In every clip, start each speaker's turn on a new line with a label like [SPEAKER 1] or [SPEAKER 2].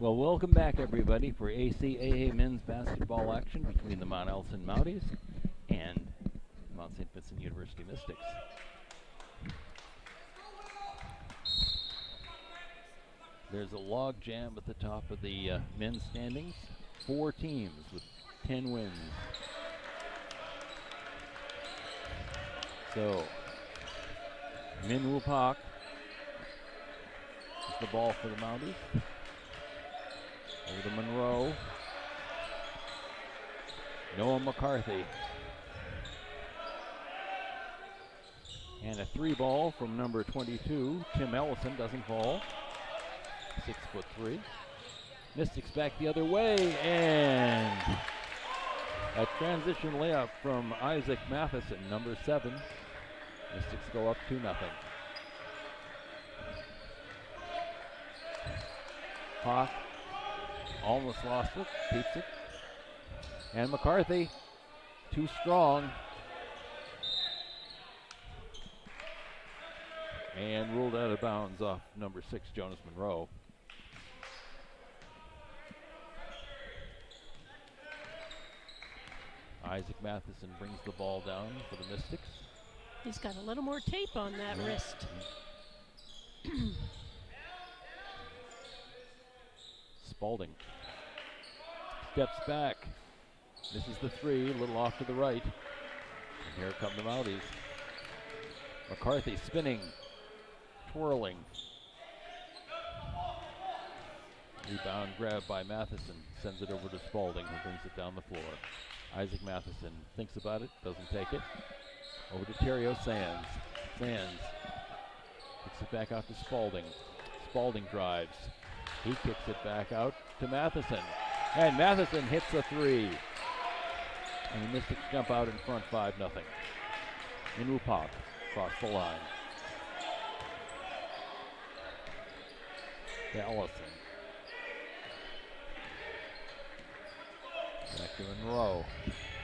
[SPEAKER 1] Well, welcome back, everybody, for ACAA men's basketball action between the Mount Allison Mounties and Mount St. Vincent University Mystics. There's a log jam at the top of the men's standings. 4 teams with 10 wins. So, Min Woo Pak is the ball for the Mounties. Over to Monroe. Noah McCarthy. And a 3 ball from number 22. Tim Ellison doesn't fall. 6'3". Mystics back the other way, and a transition layup from Isaac Matheson, number 7. Mystics go up 2-0. Hawk almost lost it, keeps it. And McCarthy, too strong. And ruled out of bounds off number 6, Jonas Monroe. Isaac Matheson brings the ball down for the Mystics.
[SPEAKER 2] He's got a little more tape on that wrist.
[SPEAKER 1] Spalding steps back. This is the 3, a little off to the right. And here come the Mounties. McCarthy spinning, twirling. Rebound grab by Matheson, sends it over to Spalding, who brings it down the floor. Isaac Matheson thinks about it, doesn't take it. Over to Terrio Sands. Sands kicks it back out to Spalding. Spalding drives. He kicks it back out to Matheson. And Matheson hits a 3. And the Mystics jump out in front 5-0. Min Woo Pak across the line. To Ellison. Back to Monroe.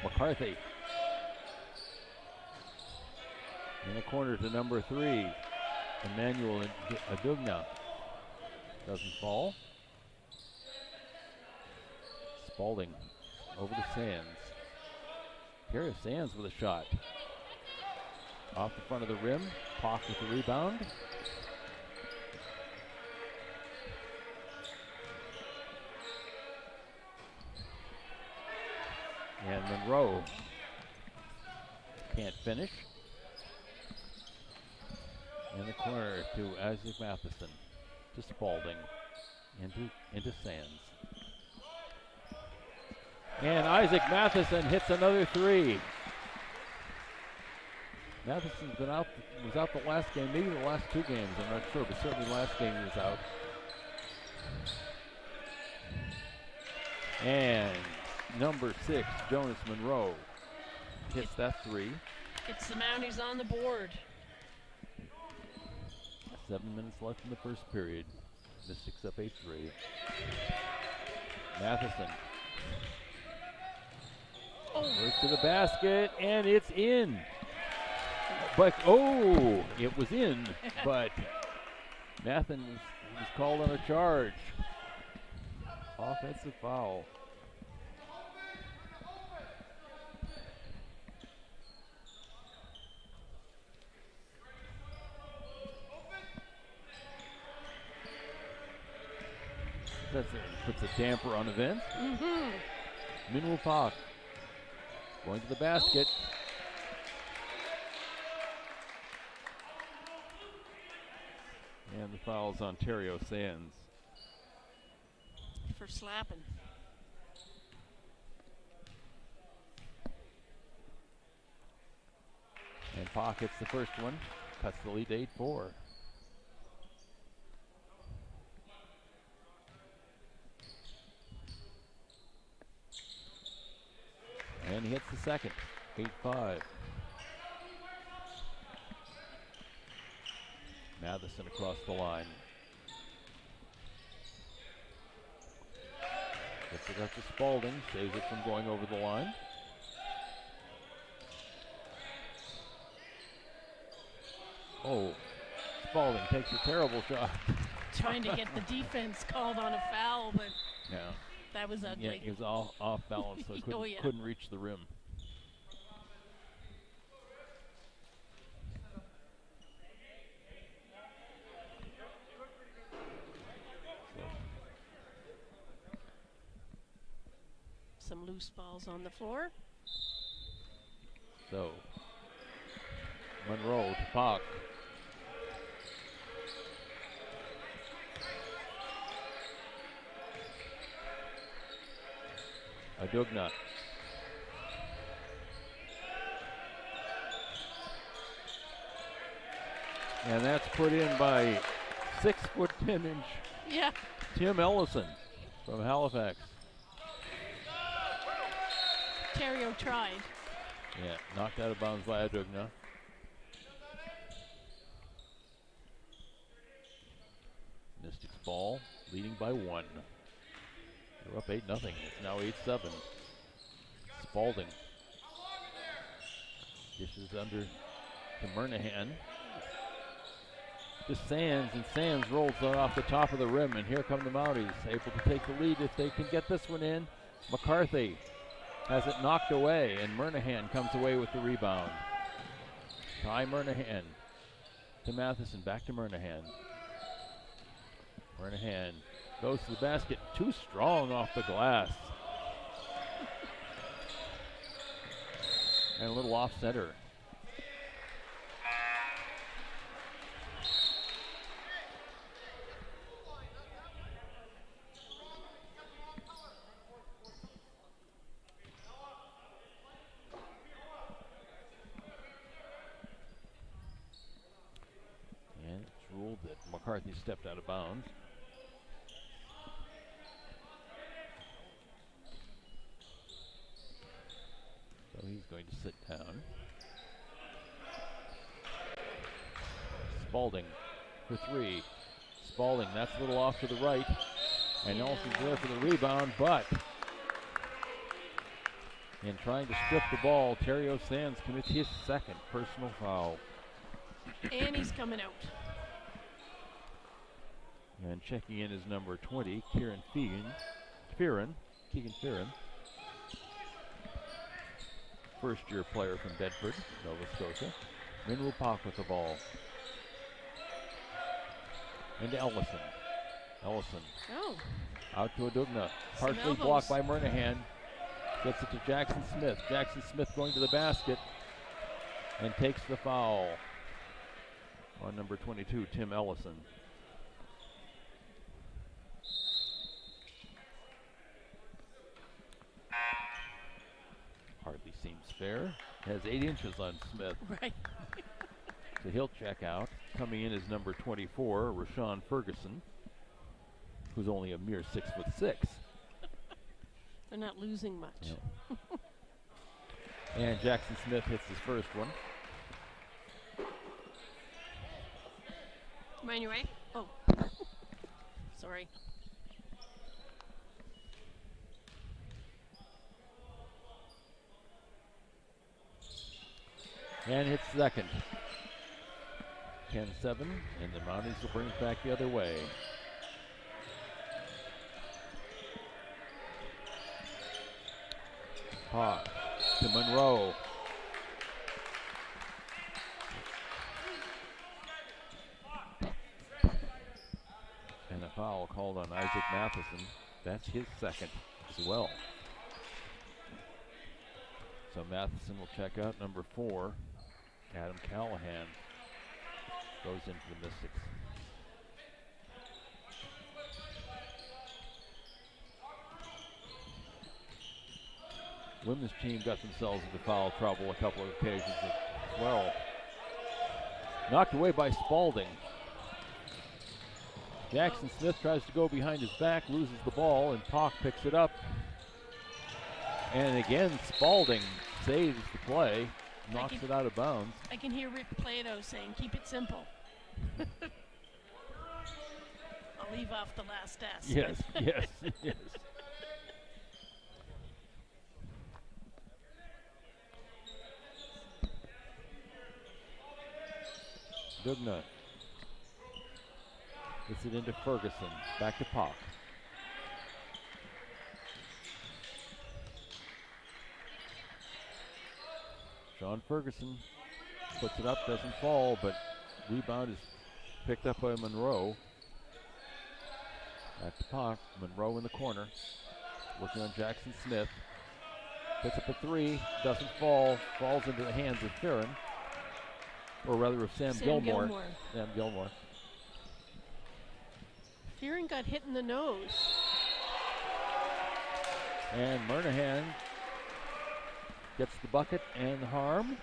[SPEAKER 1] McCarthy. In the corner to number 3. Emmanuel Adugna. Doesn't fall. Spalding over to Sands. Terrio Sands with a shot. Off the front of the rim. Pak with the rebound. And Monroe can't finish. In the corner to Isaac Matheson. To Spalding. Into Sands. And Isaac Matheson hits another 3. Matheson's been out, was out the last game, maybe the last 2 games, I'm not sure, but certainly last game he was out. And number 6, Jonas Monroe, hits that 3.
[SPEAKER 2] It's the Mounties on the board.
[SPEAKER 1] 7 minutes left in the first period. Mystics up 8-3. Matheson. Goes to the basket, and it's in. But, it was in, but Matheson was called on a charge. Offensive foul. Puts a damper on events. Min Woo Pak going to the basket. And the foul's on Terrio Sands.
[SPEAKER 2] For slapping.
[SPEAKER 1] And Pak hits the first one. Cuts the lead to 8-4. And he hits the second, 8-5. Matheson across the line. Gets it up to Spalding, saves it from going over the line. Oh, Spalding takes a terrible shot.
[SPEAKER 2] trying to get the defense called on a foul, but
[SPEAKER 1] Yeah.
[SPEAKER 2] that was
[SPEAKER 1] Yeah,
[SPEAKER 2] ugly.
[SPEAKER 1] he was all off balance, so he
[SPEAKER 2] Oh, yeah.
[SPEAKER 1] couldn't reach the rim.
[SPEAKER 2] Some loose balls on the floor.
[SPEAKER 1] So, Monroe to Fox. Adugna. And that's put in by 6'10"
[SPEAKER 2] Yeah.
[SPEAKER 1] Tim Ellison from Halifax.
[SPEAKER 2] Terrio tried.
[SPEAKER 1] Yeah, knocked out of bounds by Adugna. Mystics ball, leading by 1. They're up 8-0. It's now 8-7. Spalding dishes under to Murnahan. To Sands, and Sands rolls it off the top of the rim, and here come the Mounties, able to take the lead if they can get this one in. McCarthy has it knocked away, and Murnahan comes away with the rebound. Ty Murnahan to Matheson, back to Murnahan. Murnahan goes to the basket, too strong off the glass. And a little off center. And it's ruled that McCarthy stepped out of bounds. So he's going to sit down. Spalding for 3. Spalding, that's a little off to the right. And Nelson's there for the rebound, but in trying to strip the ball, Terrio Sands commits his second personal foul.
[SPEAKER 2] And he's coming out.
[SPEAKER 1] And checking in is number 20, Keegan Fearon. First-year player from Bedford, Nova Scotia. Minwoo Pak with the ball. And Ellison.
[SPEAKER 2] Oh.
[SPEAKER 1] Out to Adugna.
[SPEAKER 2] Some
[SPEAKER 1] Partially
[SPEAKER 2] elbows.
[SPEAKER 1] blocked by Murnahan. Gets it to Jackson Smith. Jackson Smith going to the basket and takes the foul on number 22, Tim Ellison. Hardly seems fair. Has 8 inches on Smith.
[SPEAKER 2] Right.
[SPEAKER 1] So he'll check out. Coming in is number 24, Rashawn Ferguson, who's only a mere 6'6".
[SPEAKER 2] They're not losing much.
[SPEAKER 1] No. And Jackson Smith hits his first one.
[SPEAKER 2] Mind your way? Oh. Sorry.
[SPEAKER 1] And hits second. 10-7, and the Mounties will bring it back the other way. Hawk to Monroe. And a foul called on Isaac Matheson. That's his second as well. So Matheson will check out number 4. Adam Callahan goes into the Mystics. Women's team got themselves into foul trouble a couple of occasions as well. Knocked away by Spalding. Jackson Smith tries to go behind his back, loses the ball, and Pak picks it up. And again, Spalding saves the play, knocks it out of bounds.
[SPEAKER 2] I can hear Rick Plato saying, keep it simple. I'll leave off the last S.
[SPEAKER 1] Yes, yes, yes. Dugna Gets it into Ferguson. Back to Pock. Sean Ferguson puts it up, doesn't fall, but rebound is picked up by Monroe. Back to Pock. Monroe in the corner. Working on Jackson Smith. Puts up a three, doesn't fall, falls into the hands of Farron. Or rather of Sam Gilmore. Sam Gilmore.
[SPEAKER 2] Fearing got hit in the nose.
[SPEAKER 1] And Murnahan gets the bucket and the harm.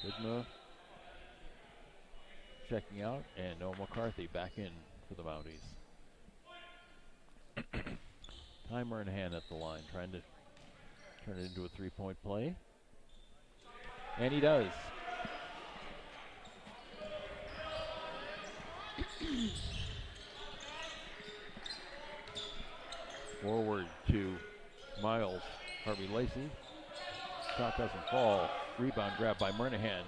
[SPEAKER 1] Sigma checking out, and Noah McCarthy back in for the Mounties. Ty Murnahan at the line, trying to turn it into a three-point play. And he does. Forward to Miles. Harvey Lacey. Shot doesn't fall. Rebound grab by Murnahan.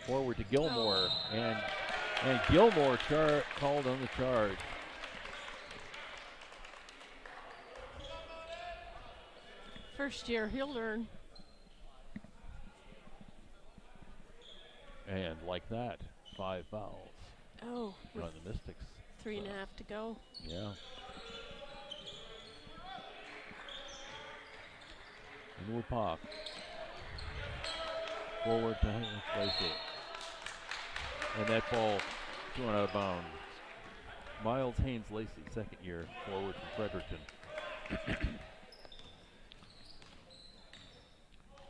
[SPEAKER 1] Forward to Gilmore. And Gilmore called on the charge.
[SPEAKER 2] First year, he'll learn.
[SPEAKER 1] And like that, 5 fouls.
[SPEAKER 2] Oh,
[SPEAKER 1] on the Mystics.
[SPEAKER 2] 3.5 to go.
[SPEAKER 1] Yeah. Into a pop. Forward to Lacey. And that ball thrown out of bounds. Miles Haynes Lacey, second year forward from Fredericton.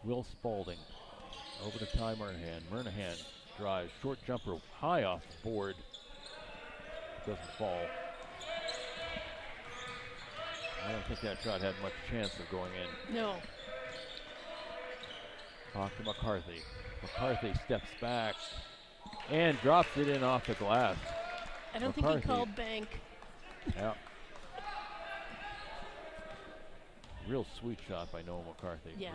[SPEAKER 1] Will Spalding over to Ty Murnahan. Murnahan drives, short jumper high off the board. Doesn't fall. I don't think that shot had much chance of going in.
[SPEAKER 2] No.
[SPEAKER 1] Off to McCarthy. McCarthy steps back and drops it in off the glass.
[SPEAKER 2] I don't think he called bank.
[SPEAKER 1] Yeah. Real sweet shot by Noah McCarthy.
[SPEAKER 2] Yeah.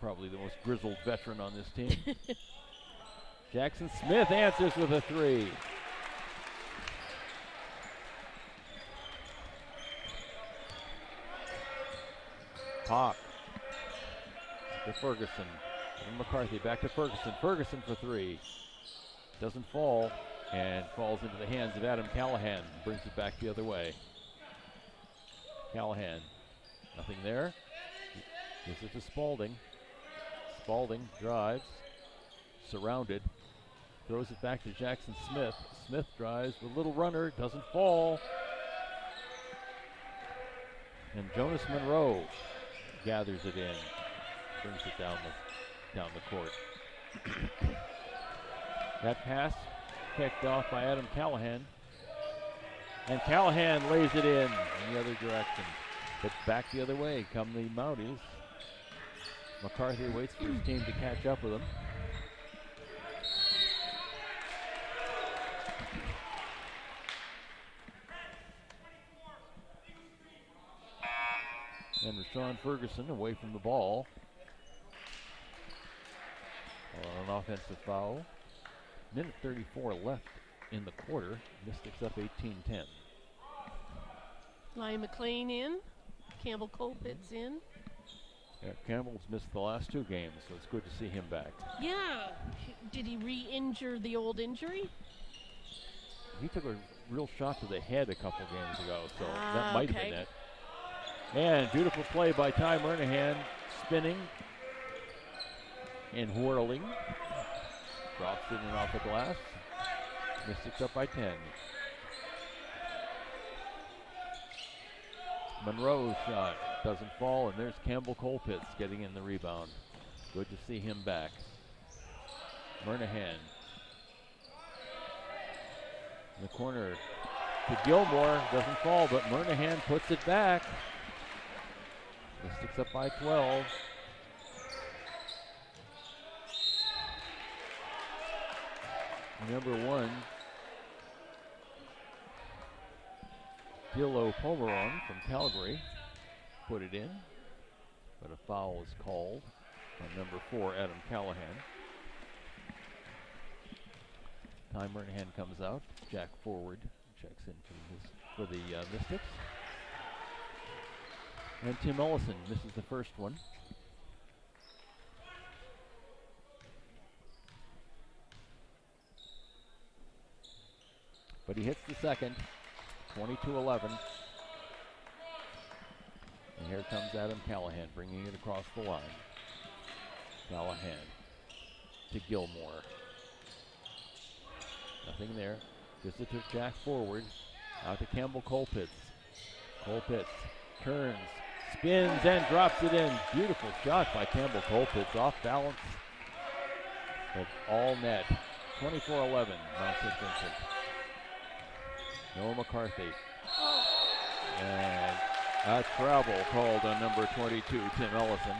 [SPEAKER 1] Probably the most grizzled veteran on this team. Jackson Smith answers with a three. Pock to Ferguson. And McCarthy back to Ferguson. Ferguson for three. Doesn't fall and falls into the hands of Adam Callahan. Brings it back the other way. Callahan. Nothing there. Gives it to Spalding. Spalding drives. Surrounded. Throws it back to Jackson Smith. Smith drives with a little runner. Doesn't fall. And Jonas Monroe gathers it in. Brings it down the court. That pass picked off by Adam Callahan. And Callahan lays it in the other direction. But back the other way come the Mounties. McCarthy waits for his team to catch up with him. And Rashawn Ferguson away from the ball. On an offensive foul. Minute 34 left in the quarter. Mystics up 18-10.
[SPEAKER 2] Lyon McLean in. Campbell Colpitt's in.
[SPEAKER 1] Yeah, Campbell's missed the last 2 games, so it's good to see him back.
[SPEAKER 2] Yeah. Did he re-injure the old injury?
[SPEAKER 1] He took a real shot to the head a couple games ago, so that might have been it. And beautiful play by Ty Murnahan, spinning and whirling. Drops it in off the glass. Mystics up by 10. Monroe's shot doesn't fall, and there's Campbell Colpitts getting in the rebound. Good to see him back. Murnahan. In the corner to Gilmore, doesn't fall, but Murnahan puts it back. Mystics up by 12. Number 1, Dilo Pomeron from Calgary put it in. but a foul is called on number 4, Adam Callahan. Ty Murnahan comes out. Jack Forward checks in for the Mystics. And Tim Ellison misses the first one. But he hits the second, 22-11. And here comes Adam Callahan bringing it across the line. Callahan to Gilmore. Nothing there. Just it took Jack Forward. Out to Campbell Colpitts. Colpitts turns, spins, and drops it in. Beautiful shot by Campbell Colpitts. Off balance, but all net. 24-11, Mount St. Vincent. Noah McCarthy. And a travel called on number 22, Tim Ellison.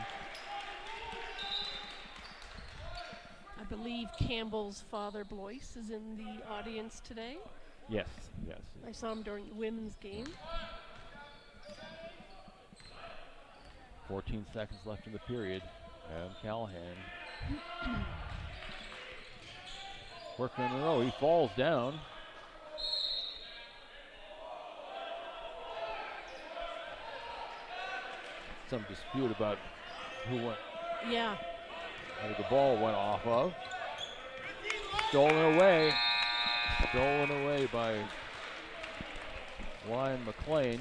[SPEAKER 2] I believe Campbell's father, Blois, is in the audience today.
[SPEAKER 1] Yes.
[SPEAKER 2] I saw him during the women's game.
[SPEAKER 1] 14 seconds left in the period. Adam Callahan. Working in a row. He falls down. Some dispute about who went.
[SPEAKER 2] Yeah.
[SPEAKER 1] Where the ball went off of. Stolen away. Stolen away by Ryan McLean,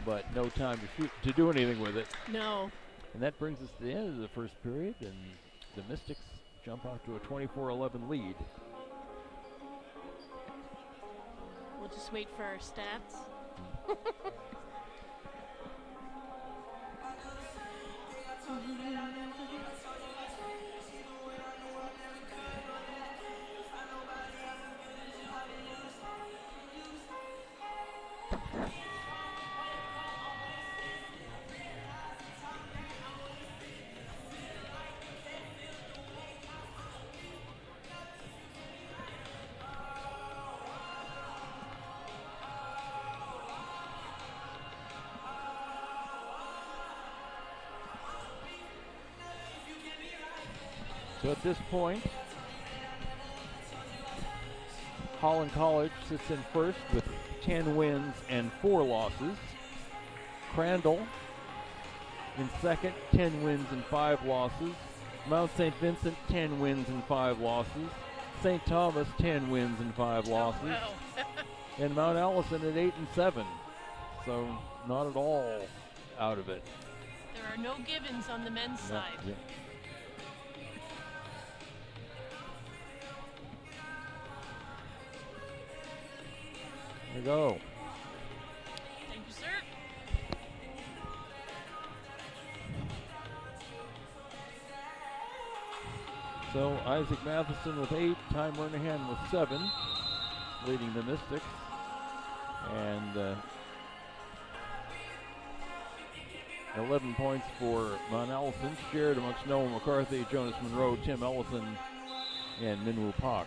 [SPEAKER 1] but no time to do anything with it.
[SPEAKER 2] No.
[SPEAKER 1] And that brings us to the end of the first period, and the Mystics jump out to a 24-11 lead.
[SPEAKER 2] We'll just wait for our stats.
[SPEAKER 1] So at this point, Holland College sits in first with 10 wins and 4 losses. Crandall in second, 10 wins and 5 losses. Mount St. Vincent, 10 wins and 5 losses. St. Thomas, 10 wins and 5 losses.
[SPEAKER 2] Wow.
[SPEAKER 1] And Mount Allison at 8 and 7. So not at all out of it.
[SPEAKER 2] There are no givens on the men's side.
[SPEAKER 1] Yeah. There you go.
[SPEAKER 2] Thank you, sir.
[SPEAKER 1] So Isaac Matheson with 8, Ty Murnahan with 7, leading the Mystics. And 11 points for Mount Allison, shared amongst Noah McCarthy, Jonas Monroe, Tim Ellison, and Minwoo Pak.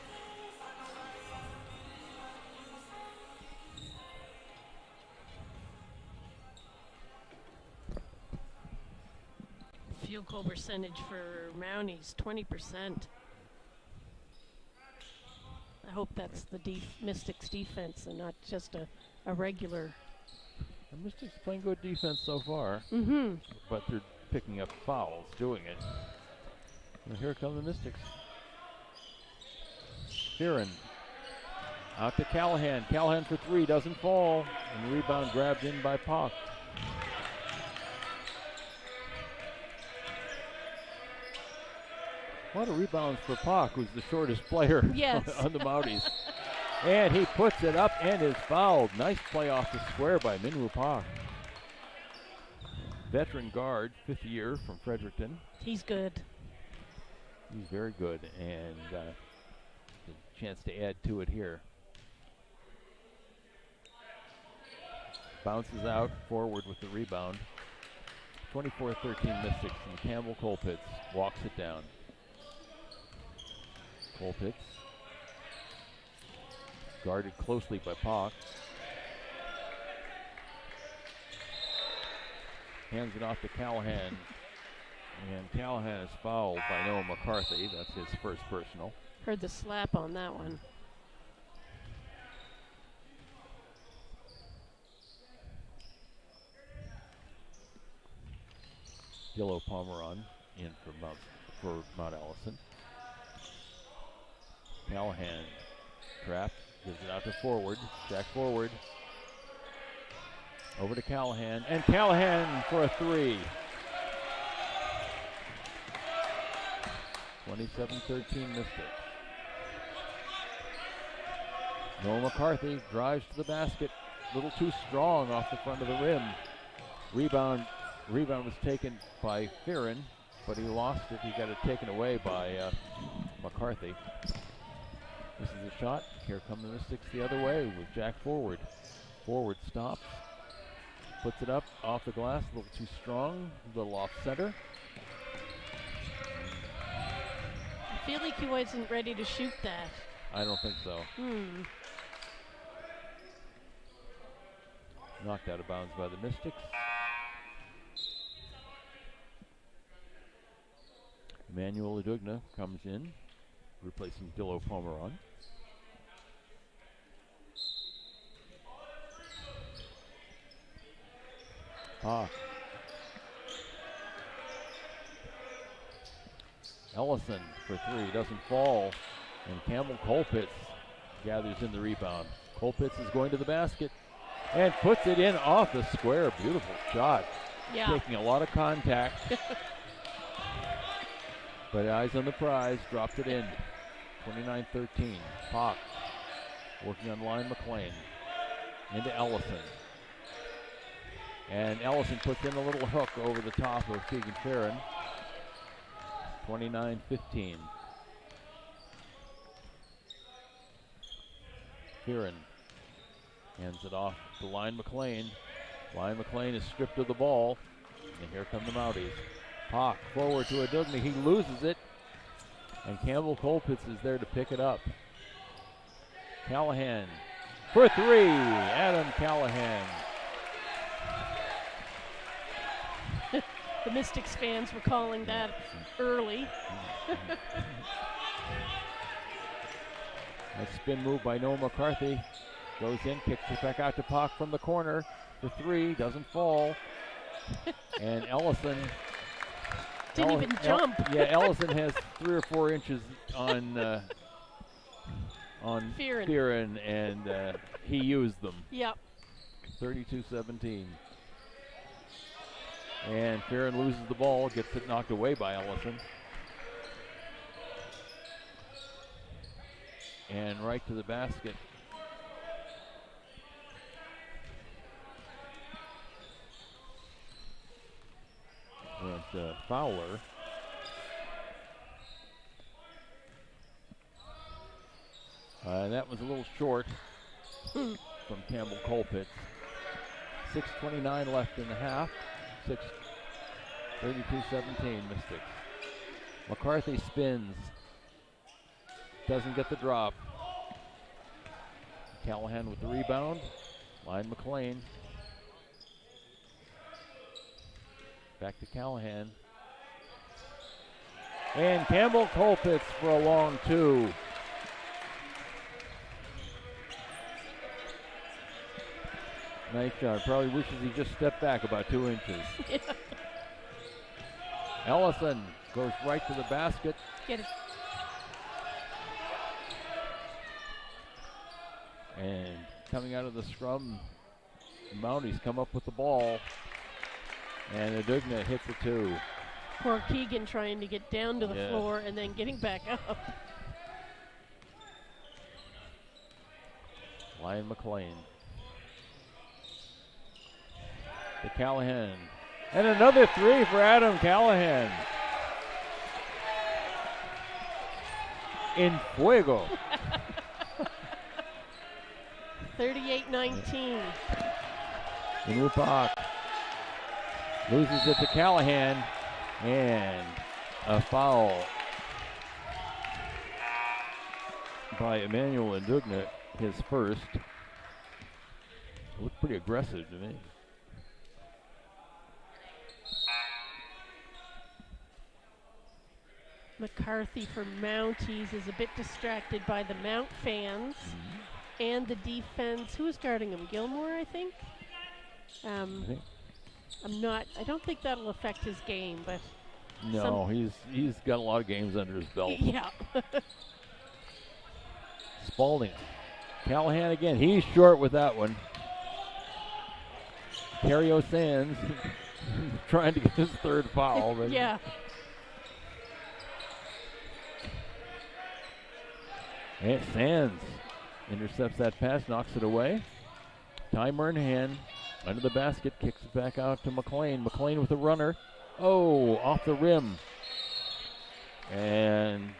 [SPEAKER 2] Field goal percentage for Mounties, 20%. I hope that's the Mystics defense and not just a regular.
[SPEAKER 1] The Mystics playing good defense so far, but they're picking up fouls doing it. And here come the Mystics. Fearon out to Callahan. Callahan for 3, doesn't fall, and the rebound grabbed in by Pak. A lot of rebounds for Pak, who's the shortest player on the Mounties. And he puts it up and is fouled. Nice play off the square by Minwoo Pak. Veteran guard, 5th year from Fredericton.
[SPEAKER 2] He's good.
[SPEAKER 1] He's very good, and a chance to add to it here. Bounces out, forward with the rebound. 24-13 Mystics, and Campbell Colpitts walks it down. Colpitts guarded closely by Pak. Hands it off to Callahan. And Callahan is fouled by Noah McCarthy. That's his first personal.
[SPEAKER 2] Heard the slap on that one.
[SPEAKER 1] Dillo Pomeron in for Mount Allison. Callahan trapped, gives it out to forward. Jack forward. Over to Callahan, and Callahan for a three. 27-13 Mystics. Noah McCarthy drives to the basket. A little too strong off the front of the rim. Rebound was taken by Fearon, but he lost it. He got it taken away by McCarthy. This is a shot. Here come the Mystics the other way with Jack forward. Forward stops. Puts it up off the glass. A little too strong. A little off center.
[SPEAKER 2] I feel like he wasn't ready to shoot that.
[SPEAKER 1] I don't think so. Knocked out of bounds by the Mystics. Emmanuel Adugna comes in, replacing Dillo Pomeron. Ellison for three, doesn't fall. And Campbell Colpitz gathers in the rebound. Colpitz is going to the basket and puts it in off the square. Beautiful shot.
[SPEAKER 2] Yeah.
[SPEAKER 1] Taking a lot of contact. But eyes on the prize, dropped it in. 29-13. Pock working on Lion McLean. Into Ellison. And Ellison puts in a little hook over the top of Keegan Fearon. 29-15. Fearon hands it off to Lion McLean. Lion McLean is stripped of the ball. And here come the Mounties. Pock forward to Adugna. He loses it. And Campbell Colpitz is there to pick it up. Callahan for three. Adam Callahan.
[SPEAKER 2] The Mystics fans were calling that early.
[SPEAKER 1] A spin move by Noah McCarthy. Goes in, kicks it back out to Pock from the corner. For three, doesn't fall. And Ellison
[SPEAKER 2] didn't even jump.
[SPEAKER 1] Ellison has 3 or 4 inches on Fearon, and he used them.
[SPEAKER 2] Yep.
[SPEAKER 1] 32-17. And Fearon loses the ball, gets it knocked away by Ellison. And right to the basket. Went Fowler. And that was a little short from Campbell Colpitz. 6:29 left in the half. 32-17 Mystics. McCarthy spins. Doesn't get the drop. Callahan with the rebound. Lion McLean. Back to Callahan. And Campbell Colpitz for a long two. Nice shot. Probably wishes he just stepped back about 2 inches.
[SPEAKER 2] Yeah.
[SPEAKER 1] Ellison goes right to the basket.
[SPEAKER 2] Get it.
[SPEAKER 1] And coming out of the scrum, the Mounties come up with the ball. And Adugna hits it too.
[SPEAKER 2] Poor Keegan trying to get down to the floor and then getting back up.
[SPEAKER 1] Lion McLean. To Callahan. And another three for Adam Callahan. In fuego.
[SPEAKER 2] 38-19.
[SPEAKER 1] Inupak loses it to Callahan. And a foul by Emmanuel Adugna, his first. Looked pretty aggressive to me.
[SPEAKER 2] McCarthy for Mounties is a bit distracted by the Mount fans and the defense. Who's guarding him? Gilmore, I think. I don't think that'll affect his game, but
[SPEAKER 1] no, he's got a lot of games under his belt.
[SPEAKER 2] Yeah.
[SPEAKER 1] Spalding. Callahan again. He's short with that one. Terrio Sands trying to get his third foul. But
[SPEAKER 2] yeah.
[SPEAKER 1] And Sands intercepts that pass, knocks it away. Timer in hand, under the basket, kicks it back out to McLean. McLean with a runner. Oh, off the rim. And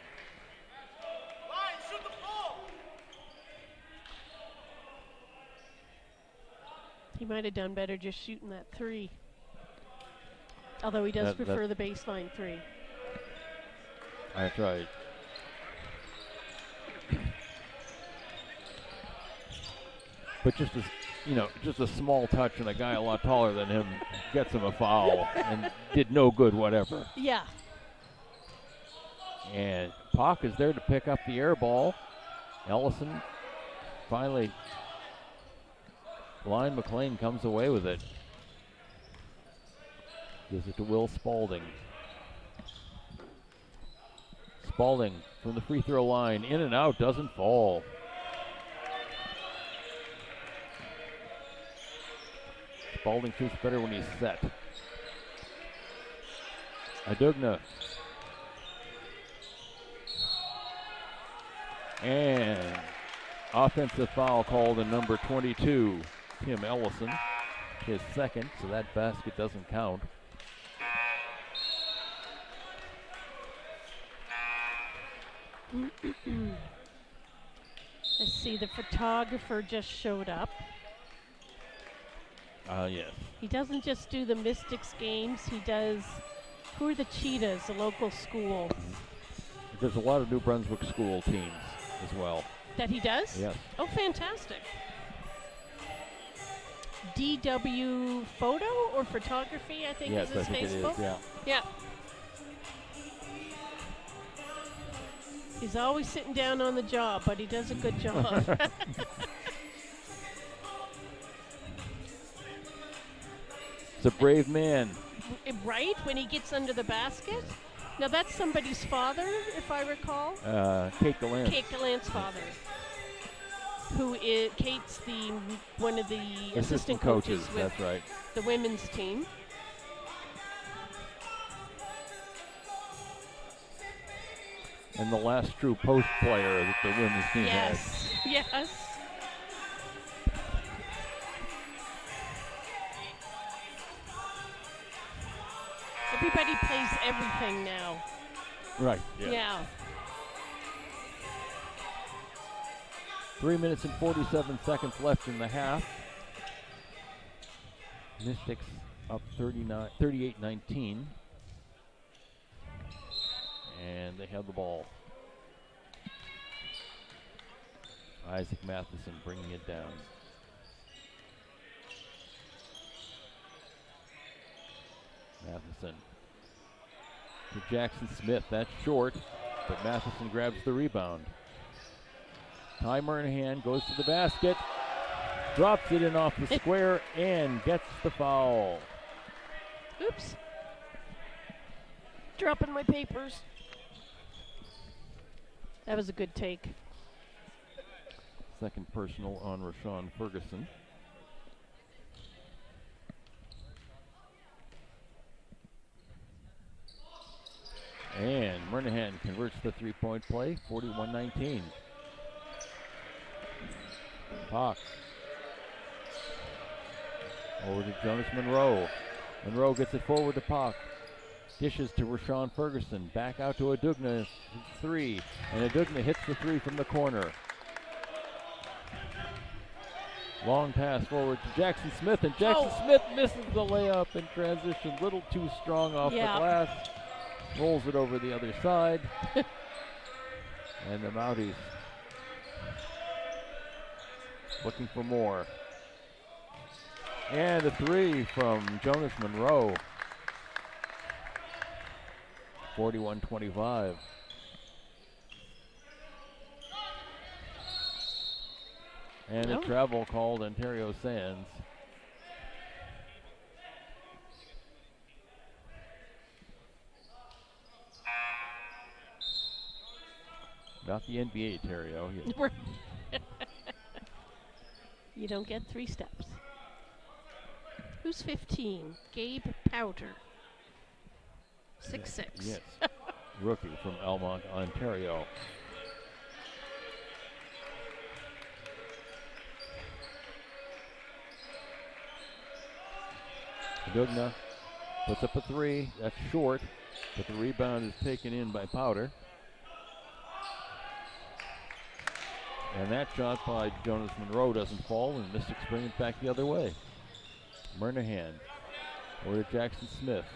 [SPEAKER 2] he might have done better just shooting that three. Although he does prefer the baseline three.
[SPEAKER 1] That's right. But just a small touch, and a guy a lot taller than him gets him a foul and did no good whatever.
[SPEAKER 2] Yeah.
[SPEAKER 1] And Pock is there to pick up the air ball. Ellison finally, blind McLean comes away with it. Gives it to Will Spalding. Spalding from the free throw line, in and out, doesn't fall. Spalding shoots better when he's set. Adugna. And offensive foul called in number 22, Tim Ellison. His second, so that basket doesn't count.
[SPEAKER 2] I see the photographer just showed up.
[SPEAKER 1] Yes.
[SPEAKER 2] He doesn't just do the Mystics games, he does, who are the Cheetahs, a local school?
[SPEAKER 1] There's a lot of New Brunswick school teams as well.
[SPEAKER 2] That he does?
[SPEAKER 1] Yes.
[SPEAKER 2] Oh, fantastic. DW Photo or Photography, I think
[SPEAKER 1] yes,
[SPEAKER 2] is his
[SPEAKER 1] I think
[SPEAKER 2] Facebook.
[SPEAKER 1] It is, yeah.
[SPEAKER 2] Yeah. He's always sitting down on the job, but he does a good job.
[SPEAKER 1] It's a brave man.
[SPEAKER 2] Right, when he gets under the basket. Now that's somebody's father, if I recall.
[SPEAKER 1] Kate Gallant.
[SPEAKER 2] Kate Gallant's father, who is Kate's one of the assistant coaches with
[SPEAKER 1] that's right.
[SPEAKER 2] the women's team.
[SPEAKER 1] And the last true post player that the women's team had.
[SPEAKER 2] Yes. Everybody plays everything now.
[SPEAKER 1] Right, yeah. 3 minutes and 47 seconds left in the half. Mystics up 38-19. And they have the ball. Isaac Matheson bringing it down. Matheson to Jackson Smith. That's short, but Matheson grabs the rebound. Timer in hand, goes to the basket, drops it in off the square, and gets the foul.
[SPEAKER 2] Oops. Dropping my papers. That was a good take.
[SPEAKER 1] Second personal on Rashawn Ferguson. And Murnahan converts the three-point play, 41-19. Pock. Over to Jonas Monroe. Monroe gets it forward to Pock. Dishes to Rashawn Ferguson. Back out to Adugna. Three. And Adugna hits the three from the corner. Long pass forward to Jackson Smith. And Jackson Smith misses the layup in transition. A little too strong off the glass. Rolls it over the other side. And the Mounties looking for more. And a three from Jonas Monroe. 41-25. And a travel called Ontario Sands. Not the NBA, Terrio.
[SPEAKER 2] You don't get 3 steps. Who's 15? Gabe Powder. 6'6".
[SPEAKER 1] Yes. Rookie from Elmont, Ontario. Dugna puts up a 3. That's short, but the rebound is taken in by Powder. And that shot by Jonas Monroe doesn't fall, and Mystics bring it back the other way. Murnahan over to Jackson Smith.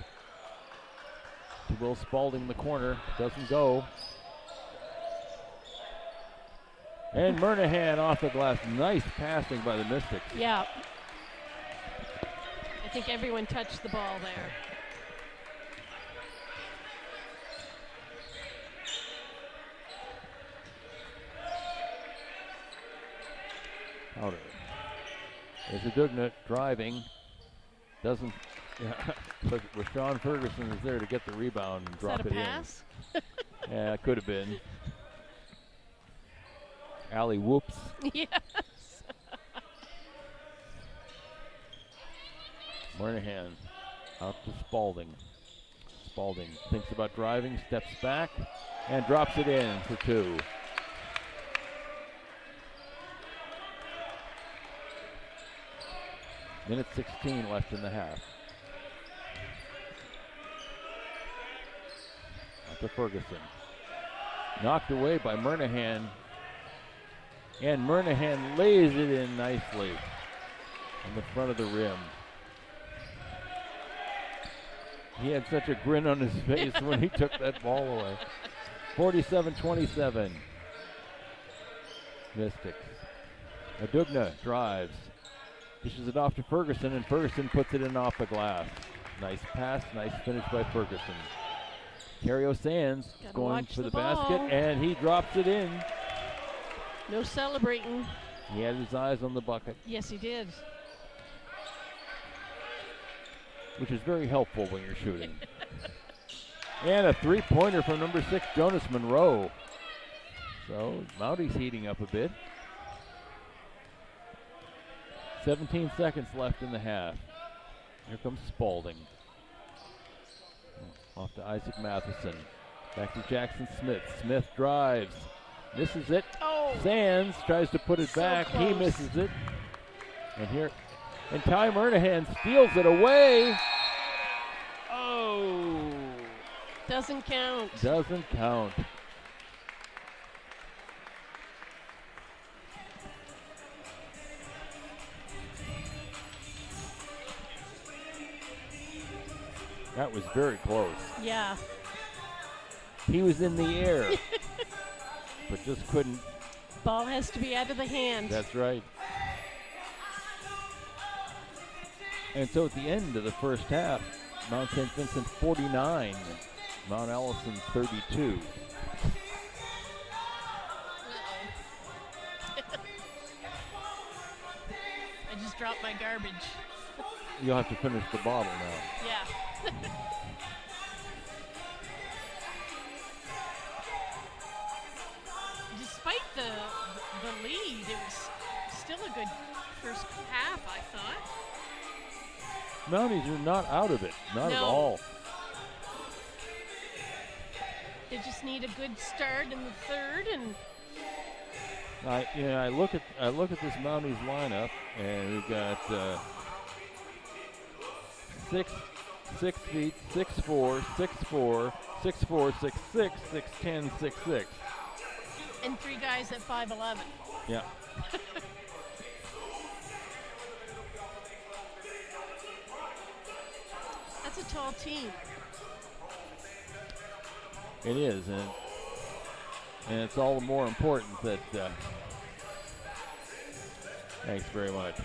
[SPEAKER 1] To Will Spalding in the corner, doesn't go. And Murnahan off the glass. Nice passing by the Mystics.
[SPEAKER 2] Yeah. I think everyone touched the ball there.
[SPEAKER 1] Powder. There's a Dugna driving. Doesn't. But Rashawn Ferguson is there to get the rebound and drop it
[SPEAKER 2] pass?
[SPEAKER 1] in. Yeah, it could have been. Alley whoops.
[SPEAKER 2] Yes.
[SPEAKER 1] Moynihan out to Spalding. Spalding thinks about driving, steps back, and drops it in for 2. Minute 16 left in the half. Out to Ferguson. Knocked away by Murnahan. And Murnahan lays it in nicely on the front of the rim. He had such a grin on his face when he took that ball away. 47-27. Mystics. Adugna drives. Dishes it off to Ferguson, and Ferguson puts it in off the glass. Nice pass, nice finish by Ferguson. Ontario Sands going for the basket, and he drops it in.
[SPEAKER 2] No celebrating.
[SPEAKER 1] He had his eyes on the bucket.
[SPEAKER 2] Yes, he did.
[SPEAKER 1] Which is very helpful when you're shooting. And a 3-pointer from number 6, Jonas Monroe. So Mounties heating up a bit. 17 seconds left in the half. Here comes Spalding. Off to Isaac Matheson. Back to Jackson Smith. Smith drives. Misses it.
[SPEAKER 2] Oh.
[SPEAKER 1] Sands tries to put it back.
[SPEAKER 2] Close.
[SPEAKER 1] He misses it. And Ty Murnahan steals it away. Oh.
[SPEAKER 2] Doesn't count.
[SPEAKER 1] Doesn't count. That was very close.
[SPEAKER 2] Yeah.
[SPEAKER 1] He was in the air, but just couldn't.
[SPEAKER 2] Ball has to be out of the hand.
[SPEAKER 1] That's right. And so at the end of the first half, Mount St. Vincent 49, Mount Allison 32.
[SPEAKER 2] I just dropped my garbage.
[SPEAKER 1] You'll have to finish the bottle now.
[SPEAKER 2] Yeah. Despite the lead, it was still a good first half, I thought.
[SPEAKER 1] Mounties are not out of it, not at all.
[SPEAKER 2] They just need a good start in the third, and
[SPEAKER 1] I look at this Mounties lineup, and we've got 6 feet, 6'4", 6'4", 6'4", 6'6", 6'10", 6'6".
[SPEAKER 2] and 3 guys at 5'11".
[SPEAKER 1] Yeah.
[SPEAKER 2] That's a tall team.
[SPEAKER 1] It is, and it's all the more important that. Thanks very much.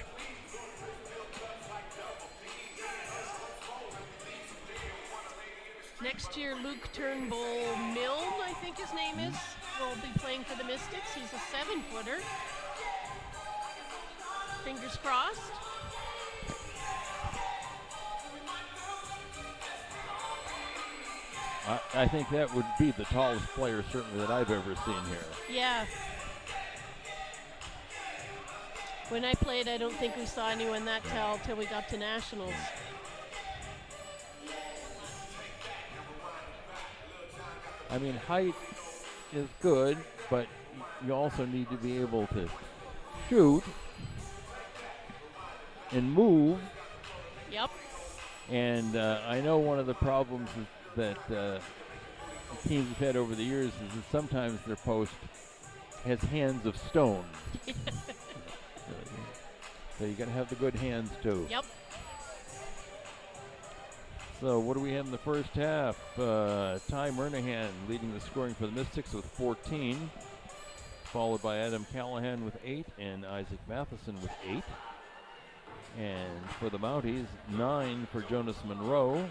[SPEAKER 2] Next year, Luke Turnbull Milne, I think his name is, will be playing for the Mystics. He's a 7-footer. Fingers crossed.
[SPEAKER 1] I think that would be the tallest player certainly that I've ever seen here.
[SPEAKER 2] Yeah. When I played, I don't think we saw anyone that tall till we got to nationals.
[SPEAKER 1] I mean, height is good, but you also need to be able to shoot and move.
[SPEAKER 2] Yep.
[SPEAKER 1] And I know one of the problems is that teams have had over the years is that sometimes their post has hands of stone. So you got to have the good hands too.
[SPEAKER 2] Yep.
[SPEAKER 1] So what do we have in the first half? Ty Murnahan leading the scoring for the Mystics with 14, followed by Adam Callahan with 8 and Isaac Matheson with 8. And for the Mounties, 9 for Jonas Monroe,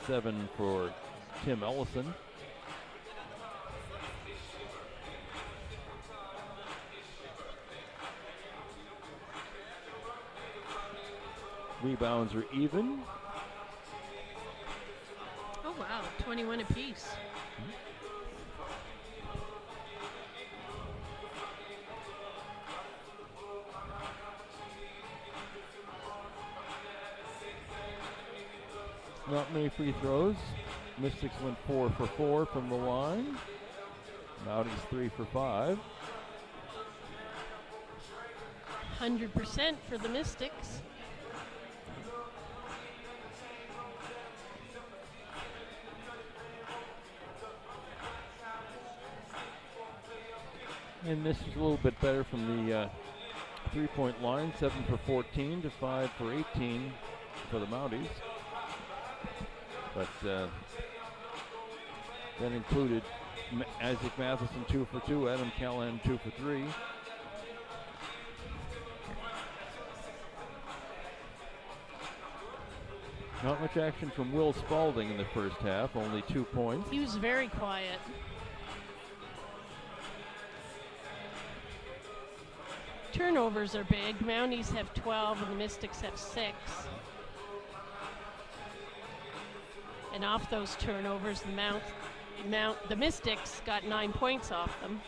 [SPEAKER 1] 7 for Tim Ellison. Rebounds are even.
[SPEAKER 2] Oh, wow. 21 apiece.
[SPEAKER 1] Not many free throws. Mystics went 4 for 4 from the line. Mounties 3 for 5.
[SPEAKER 2] 100% for the Mystics.
[SPEAKER 1] And this is a little bit better from the three-point line, 7 for 14 to 5 for 18 for the Mounties. But that included Isaac Matheson 2 for 2, Adam Callahan 2 for 3. Not much action from Will Spalding in the first half, only 2 points.
[SPEAKER 2] He was very quiet. Turnovers are big. Mounties have 12 and the Mystics have 6. And off those turnovers, the Mystics got 9 points off them.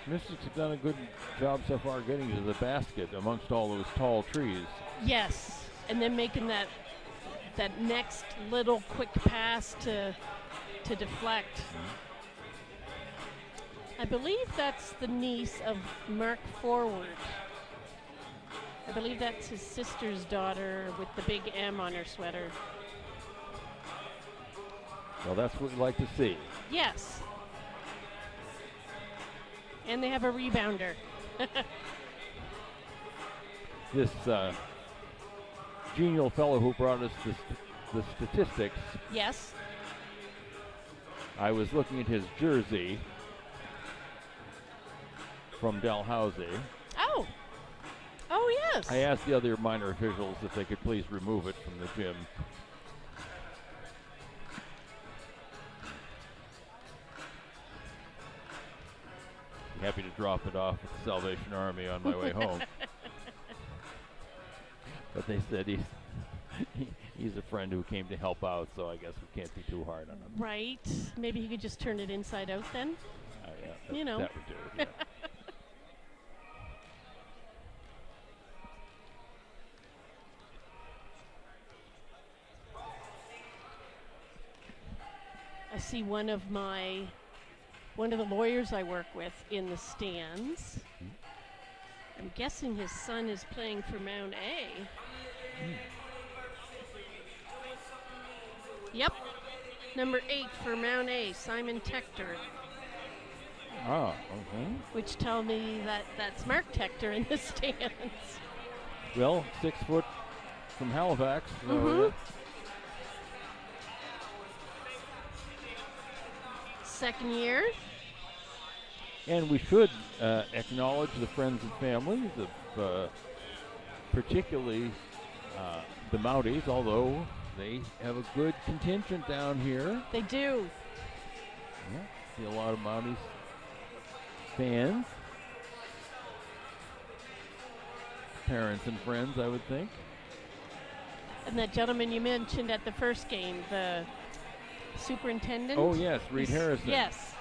[SPEAKER 1] Mystics have done a good job so far getting to the basket amongst all those tall trees.
[SPEAKER 2] Yes, and then making that next little quick pass to deflect. I believe that's the niece of Mark Forward. I believe that's his sister's daughter with the big M on her sweater.
[SPEAKER 1] Well, that's what we like to see.
[SPEAKER 2] Yes. And they have a rebounder.
[SPEAKER 1] This genial fellow who brought us the statistics.
[SPEAKER 2] Yes.
[SPEAKER 1] I was looking at his jersey from Dalhousie.
[SPEAKER 2] Oh. Oh, yes.
[SPEAKER 1] I asked the other minor officials if they could please remove it from the gym. Happy to drop it off at the Salvation Army on my way home. But they said he's a friend who came to help out, so I guess we can't be too hard on him.
[SPEAKER 2] Right. Maybe he could just turn it inside out then.
[SPEAKER 1] Yeah,
[SPEAKER 2] you know.
[SPEAKER 1] That would do it, yeah.
[SPEAKER 2] I see one of the lawyers I work with in the stands. I'm guessing his son is playing for Mount A. Yep. Number 8 for Mount A, Simon Tector.
[SPEAKER 1] Ah, okay.
[SPEAKER 2] Which tell me that that's Mark Tector in the stands.
[SPEAKER 1] Well, 6 foot from Halifax. So
[SPEAKER 2] Mhm. Second year.
[SPEAKER 1] and we should acknowledge the friends and families of particularly the Mounties, although they have a good contingent down here.
[SPEAKER 2] They do.
[SPEAKER 1] Yeah, see a lot of Mounties fans, parents and friends, I would think.
[SPEAKER 2] And that gentleman you mentioned at the first game, the superintendent.
[SPEAKER 1] Oh yes, Reed
[SPEAKER 2] He's-
[SPEAKER 1] Harrison.
[SPEAKER 2] Yes.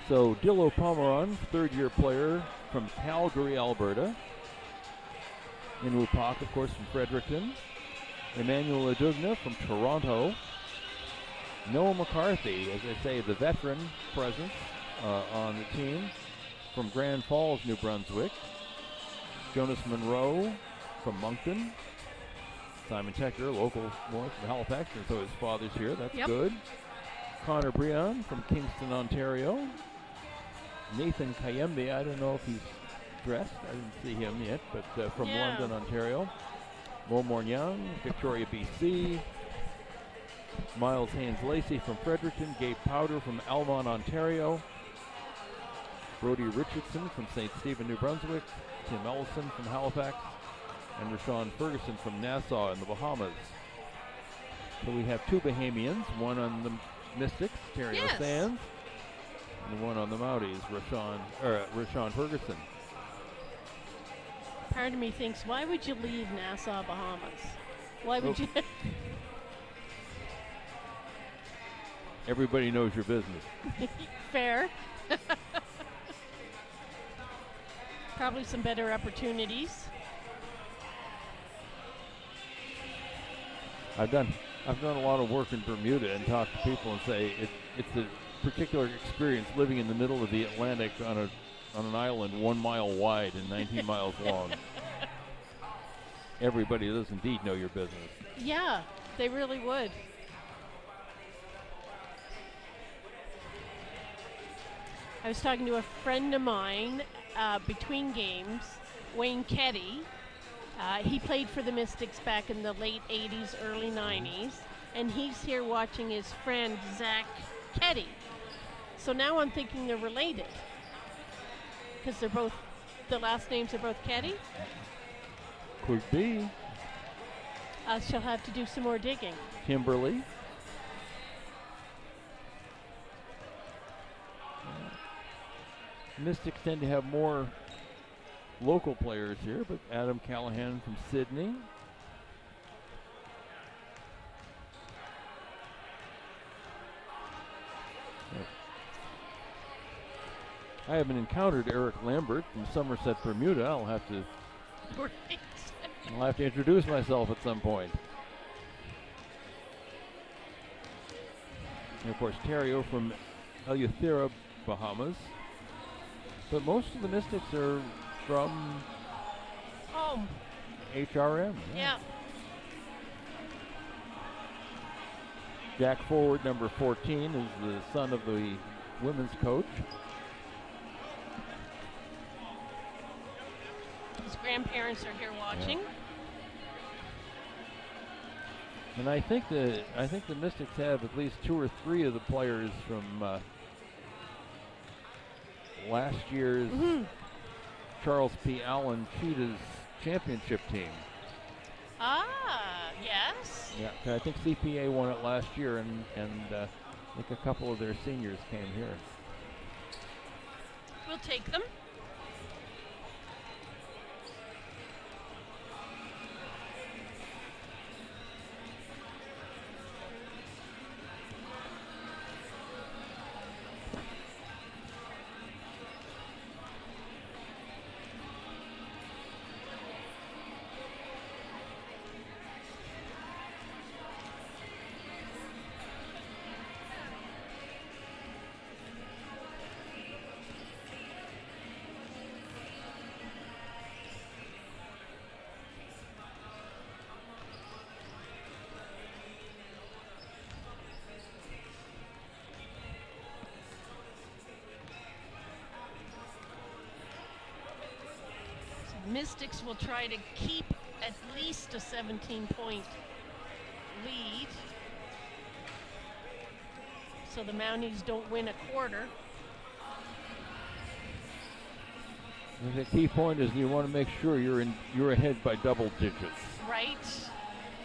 [SPEAKER 1] So Dillo Pomeron, third-year player from Calgary, Alberta. In Wupak, of course, from Fredericton. Emmanuel Adugna from Toronto. Noah McCarthy, as I say, the veteran presence on the team from Grand Falls, New Brunswick. Jonas Monroe from Moncton. Simon Tector, local boy from Halifax, and so his father's here. That's
[SPEAKER 2] Yep.
[SPEAKER 1] good. Connor Breon from Kingston, Ontario. Nathan Kayembe, I don't know if he's dressed. I didn't see him yet, but from
[SPEAKER 2] Yeah.
[SPEAKER 1] London, Ontario. Mo Mornyang, Victoria, BC. Miles Haynes-Lacey from Fredericton. Gabe Powder from Almont, Ontario. Brody Richardson from St. Stephen, New Brunswick. Tim Ellison from Halifax. And Rashawn Ferguson from Nassau in the Bahamas. So we have 2 Bahamians, one on the Mystics, Terry
[SPEAKER 2] Yes.
[SPEAKER 1] Sands, and one on the Mounties, Rashawn Ferguson.
[SPEAKER 2] Part of me thinks, why would you leave Nassau, Bahamas? Why would you?
[SPEAKER 1] Everybody knows your business.
[SPEAKER 2] Fair. Probably some better opportunities.
[SPEAKER 1] I've done a lot of work in Bermuda and talked to people and say it's a particular experience living in the middle of the Atlantic on an island 1 mile wide and 19 miles long. Everybody does indeed know your business.
[SPEAKER 2] Yeah, they really would. I was talking to a friend of mine between games, Wayne Ketty. He played for the Mystics back in the late 80s, early 90s, and he's here watching his friend Zach Ketty. So now I'm thinking they're related because the last names are both Ketty.
[SPEAKER 1] Could be.
[SPEAKER 2] She'll have to do some more digging.
[SPEAKER 1] Kimberly. Mystics tend to have more local players here, but Adam Callahan from Sydney. I haven't encountered Eric Lambert from Somerset, Bermuda. I'll have to introduce myself at some point. And of course, Terrio from Eleuthera, Bahamas. But most of the Mystics are from
[SPEAKER 2] Home.
[SPEAKER 1] HRM.
[SPEAKER 2] Yeah.
[SPEAKER 1] Jack Forward, number 14, is the son of the women's coach.
[SPEAKER 2] His grandparents are here watching.
[SPEAKER 1] And I think the Mystics have at least 2 or 3 of the players from last year's Charles P. Allen Cheetahs championship team.
[SPEAKER 2] Ah, yes.
[SPEAKER 1] Yeah, I think CPA won it last year, and I think a couple of their seniors came here.
[SPEAKER 2] We'll take them. Mystics will try to keep at least a 17-point lead, so the Mounties don't win a quarter.
[SPEAKER 1] And the key point is you want to make sure you're ahead by double digits.
[SPEAKER 2] Right.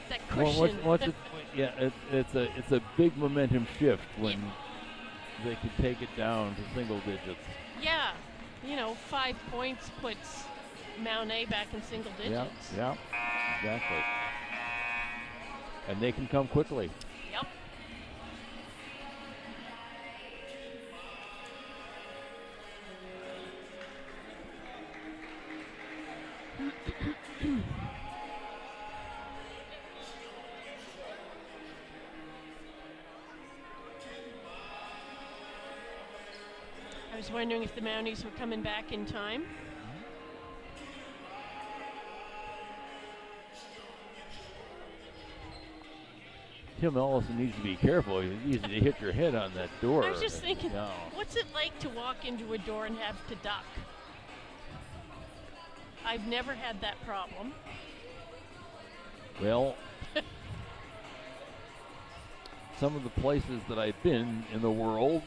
[SPEAKER 2] That cushion.
[SPEAKER 1] It's a big momentum shift when they can take it down to single digits.
[SPEAKER 2] Yeah, 5 points puts Mount A back in single digits.
[SPEAKER 1] Yeah, exactly. And they can come quickly.
[SPEAKER 2] Yep. I was wondering if the Mounties were coming back in time.
[SPEAKER 1] Tim Ellison needs to be careful. It's easy to hit your head on that door.
[SPEAKER 2] I was just thinking, what's it like to walk into a door and have to duck? I've never had that problem.
[SPEAKER 1] Well, some of the places that I've been in the world,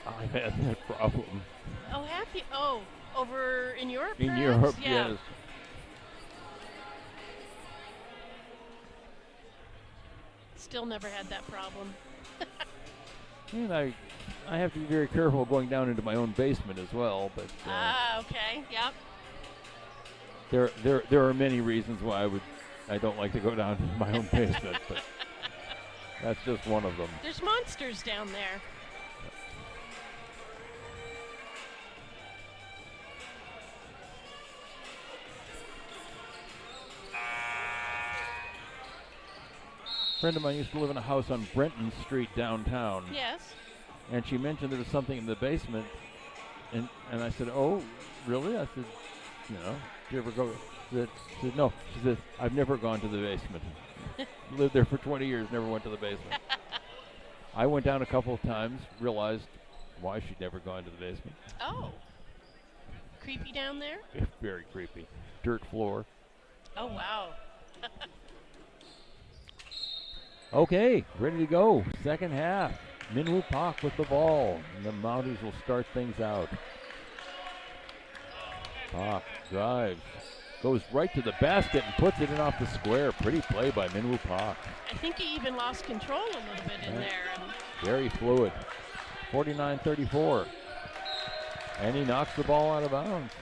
[SPEAKER 1] I've had that problem.
[SPEAKER 2] Oh, have you? Oh, over in Europe?
[SPEAKER 1] In
[SPEAKER 2] perhaps?
[SPEAKER 1] Europe,
[SPEAKER 2] yeah.
[SPEAKER 1] yes.
[SPEAKER 2] Still never had that problem.
[SPEAKER 1] And I have to be very careful going down into my own basement as well. But
[SPEAKER 2] okay, yep.
[SPEAKER 1] There are many reasons why I don't like to go down to my own basement, but that's just one of them.
[SPEAKER 2] There's monsters down there.
[SPEAKER 1] A friend of mine used to live in a house on Brenton Street downtown.
[SPEAKER 2] Yes.
[SPEAKER 1] And she mentioned there was something in the basement, and I said, "Oh, really?" I said, "Did you ever go?" She said, "No." She said, "I've never gone to the basement. Lived there for 20 years, never went to the basement." I went down a couple of times, realized why she'd never gone to the basement.
[SPEAKER 2] Oh. Creepy down there?
[SPEAKER 1] Very creepy. Dirt floor.
[SPEAKER 2] Oh, wow.
[SPEAKER 1] Okay, ready to go. Second half. Minwoo Pak with the ball, and the Mounties will start things out. Pak drives, goes right to the basket and puts it in off the square. Pretty play by Minwoo Pak.
[SPEAKER 2] I think he even lost control a little bit in there.
[SPEAKER 1] Very fluid. 49-34. And he knocks the ball out of bounds.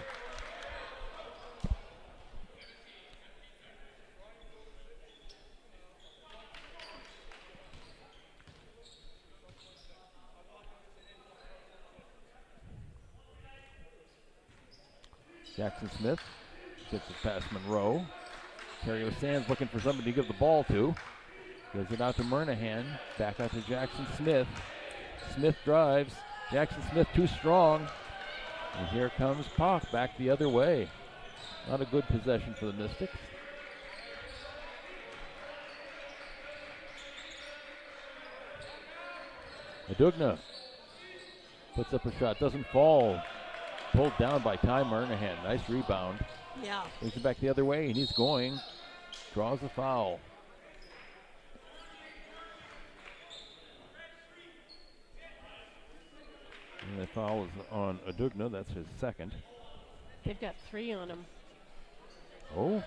[SPEAKER 1] Jackson Smith gets it past Monroe. Terrio Sands looking for somebody to give the ball to. Gives it out to Murnahan. Back out to Jackson Smith. Smith drives. Jackson Smith too strong. And here comes Pak back the other way. Not a good possession for the Mystics. Adugna puts up a shot. Doesn't fall. Pulled down by Ty Murnahan. Nice rebound.
[SPEAKER 2] Yeah.
[SPEAKER 1] Moves it back the other way, and he's going. Draws a foul. And the foul is on Adugna. That's his second.
[SPEAKER 2] They've got 3 on him.
[SPEAKER 1] Oh,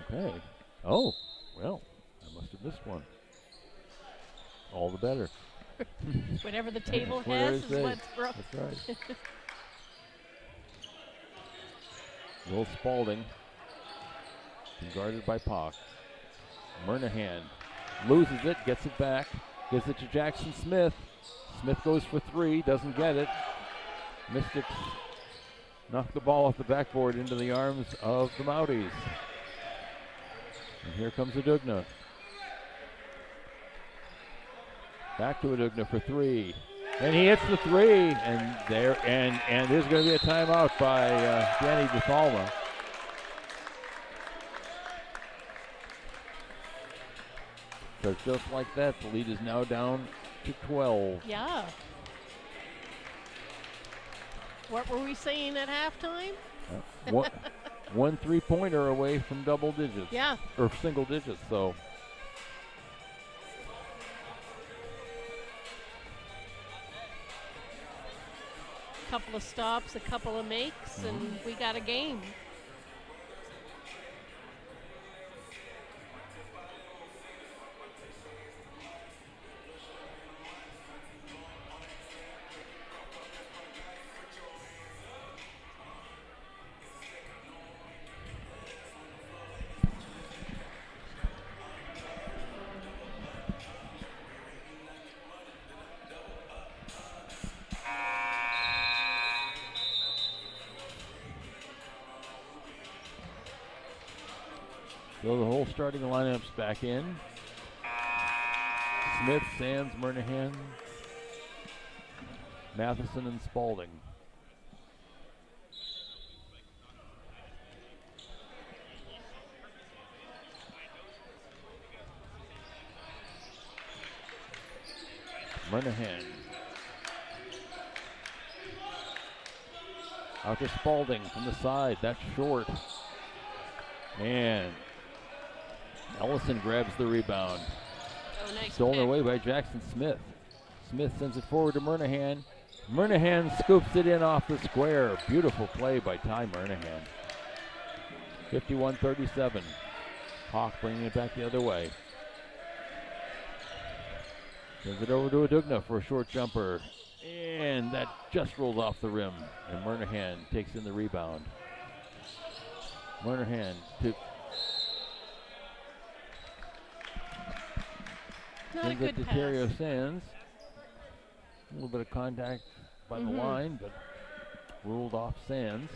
[SPEAKER 1] okay. Oh, well, I must have missed one. All the better.
[SPEAKER 2] Whatever the table
[SPEAKER 1] Where
[SPEAKER 2] has is
[SPEAKER 1] they?
[SPEAKER 2] what's broke.
[SPEAKER 1] That's right. Will Spalding, guarded by Pak. Murnahan loses it, gets it back, gives it to Jackson Smith. Smith goes for 3, doesn't get it. Mystics knock the ball off the backboard into the arms of the Mounties. And here comes Adugna. Back to Adugna for 3. And he hits the 3, and there's going to be a timeout by Danny DePalma. So just like that, the lead is now down to 12.
[SPEAKER 2] Yeah. What were we saying at halftime?
[SPEAKER 1] one 3-pointer away from double digits.
[SPEAKER 2] Yeah.
[SPEAKER 1] Or single digits, so.
[SPEAKER 2] A couple of stops, a couple of makes, and we got a game.
[SPEAKER 1] So the whole starting lineup's back in. Smith, Sands, Murnahan, Matheson, and Spalding. Murnahan. Out to Spalding from the side. That's short. And Ellison grabs the rebound.
[SPEAKER 2] Oh, nice.
[SPEAKER 1] Stolen away by Jackson Smith. Smith sends it forward to Murnahan. Murnahan scoops it in off the square. Beautiful play by Ty Murnahan. 51-37. Hawk bringing it back the other way. Sends it over to Adugna for a short jumper. And that just rolls off the rim. And Murnahan takes in the rebound. Murnahan to
[SPEAKER 2] Not a good
[SPEAKER 1] to
[SPEAKER 2] pass.
[SPEAKER 1] Terrio Sands. A little bit of contact by the line, but ruled off Sands.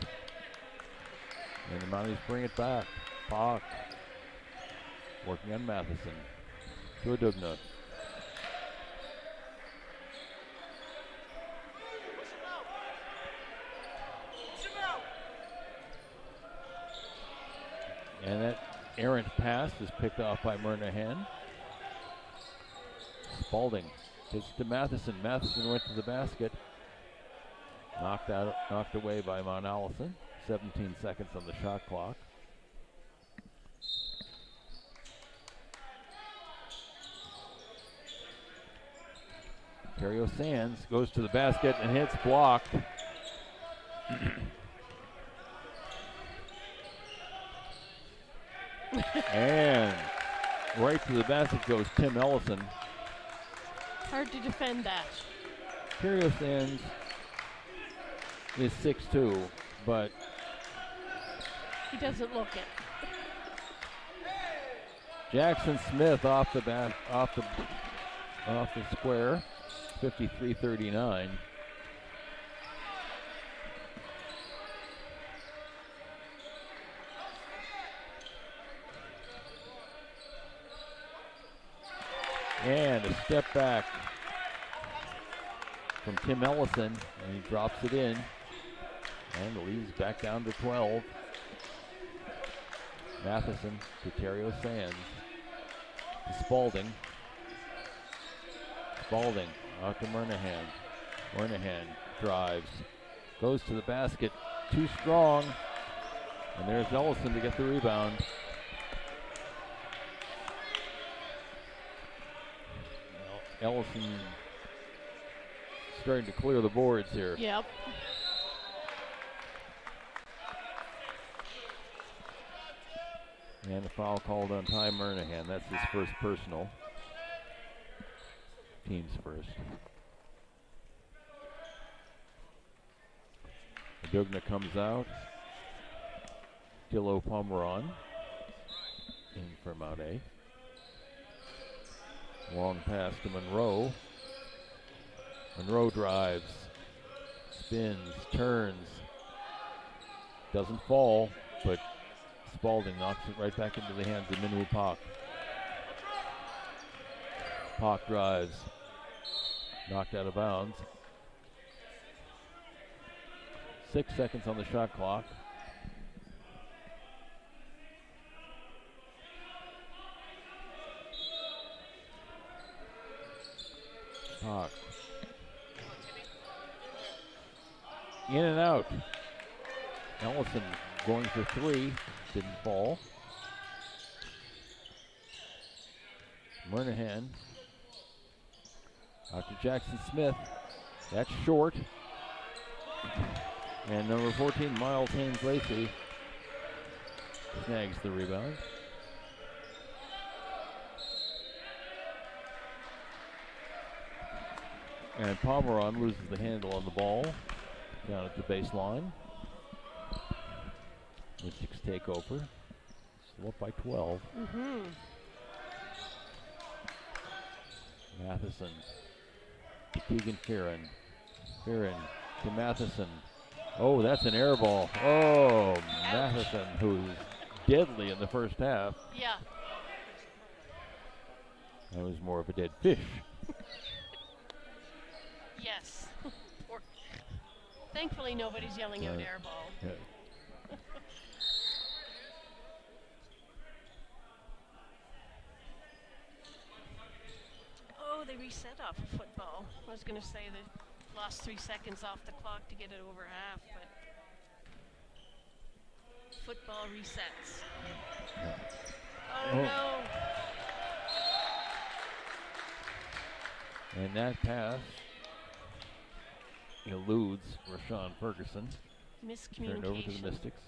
[SPEAKER 1] And the Mounties bring it back. Bach working on Matheson. To Adugna. And that errant pass is picked off by Murnahan. Spalding takes it to Matheson. Matheson went to the basket. Knocked away by Mount Allison. 17 seconds on the shot clock. Terrio Sands goes to the basket and hits blocked. And right to the basket goes Tim Ellison.
[SPEAKER 2] Hard to defend that.
[SPEAKER 1] Terrio Sands is 6'2", but
[SPEAKER 2] He doesn't look it.
[SPEAKER 1] Jackson Smith off the square, 53-39. And a step back from Tim Ellison, and he drops it in, and the lead's back down to 12. Matheson to Terrio Sands. To Spalding. Spalding out to Murnahan. Murnahan drives. Goes to the basket. Too strong. And there's Ellison to get the rebound. Ellison starting to clear the boards here.
[SPEAKER 2] Yep.
[SPEAKER 1] And a foul called on Ty Murnahan. That's his first personal. Team's first. Adugna comes out. Dillo Pomeron in for Mount A. Long pass to Monroe. Monroe drives, spins, turns, doesn't fall, but Spalding knocks it right back into the hands of Minwoo Pak. Pak drives, knocked out of bounds. 6 seconds on the shot clock. Pak. In and out. Ellison going for three. Didn't fall. Murnahan. Out to Jackson Smith. That's short. And number 14, Miles Haynes-Lacey, snags the rebound. And Pomeron loses the handle on the ball down at the baseline. Mystics take over. Still up by 12. Matheson to Keegan Fearon. Fearon to Matheson. Oh, that's an air ball. Oh, Matheson, who's deadly in the first half.
[SPEAKER 2] Yeah.
[SPEAKER 1] That was more of a dead fish.
[SPEAKER 2] Yes. Thankfully, nobody's yelling out air ball.
[SPEAKER 1] Yeah.
[SPEAKER 2] Oh, they reset off of football. I was going to say they lost 3 seconds off the clock to get it over half, but football resets.
[SPEAKER 1] Yeah.
[SPEAKER 2] Oh, no.
[SPEAKER 1] And that pass eludes Rashawn Ferguson.
[SPEAKER 2] Miscommunication.
[SPEAKER 1] Turned over to the Mystics.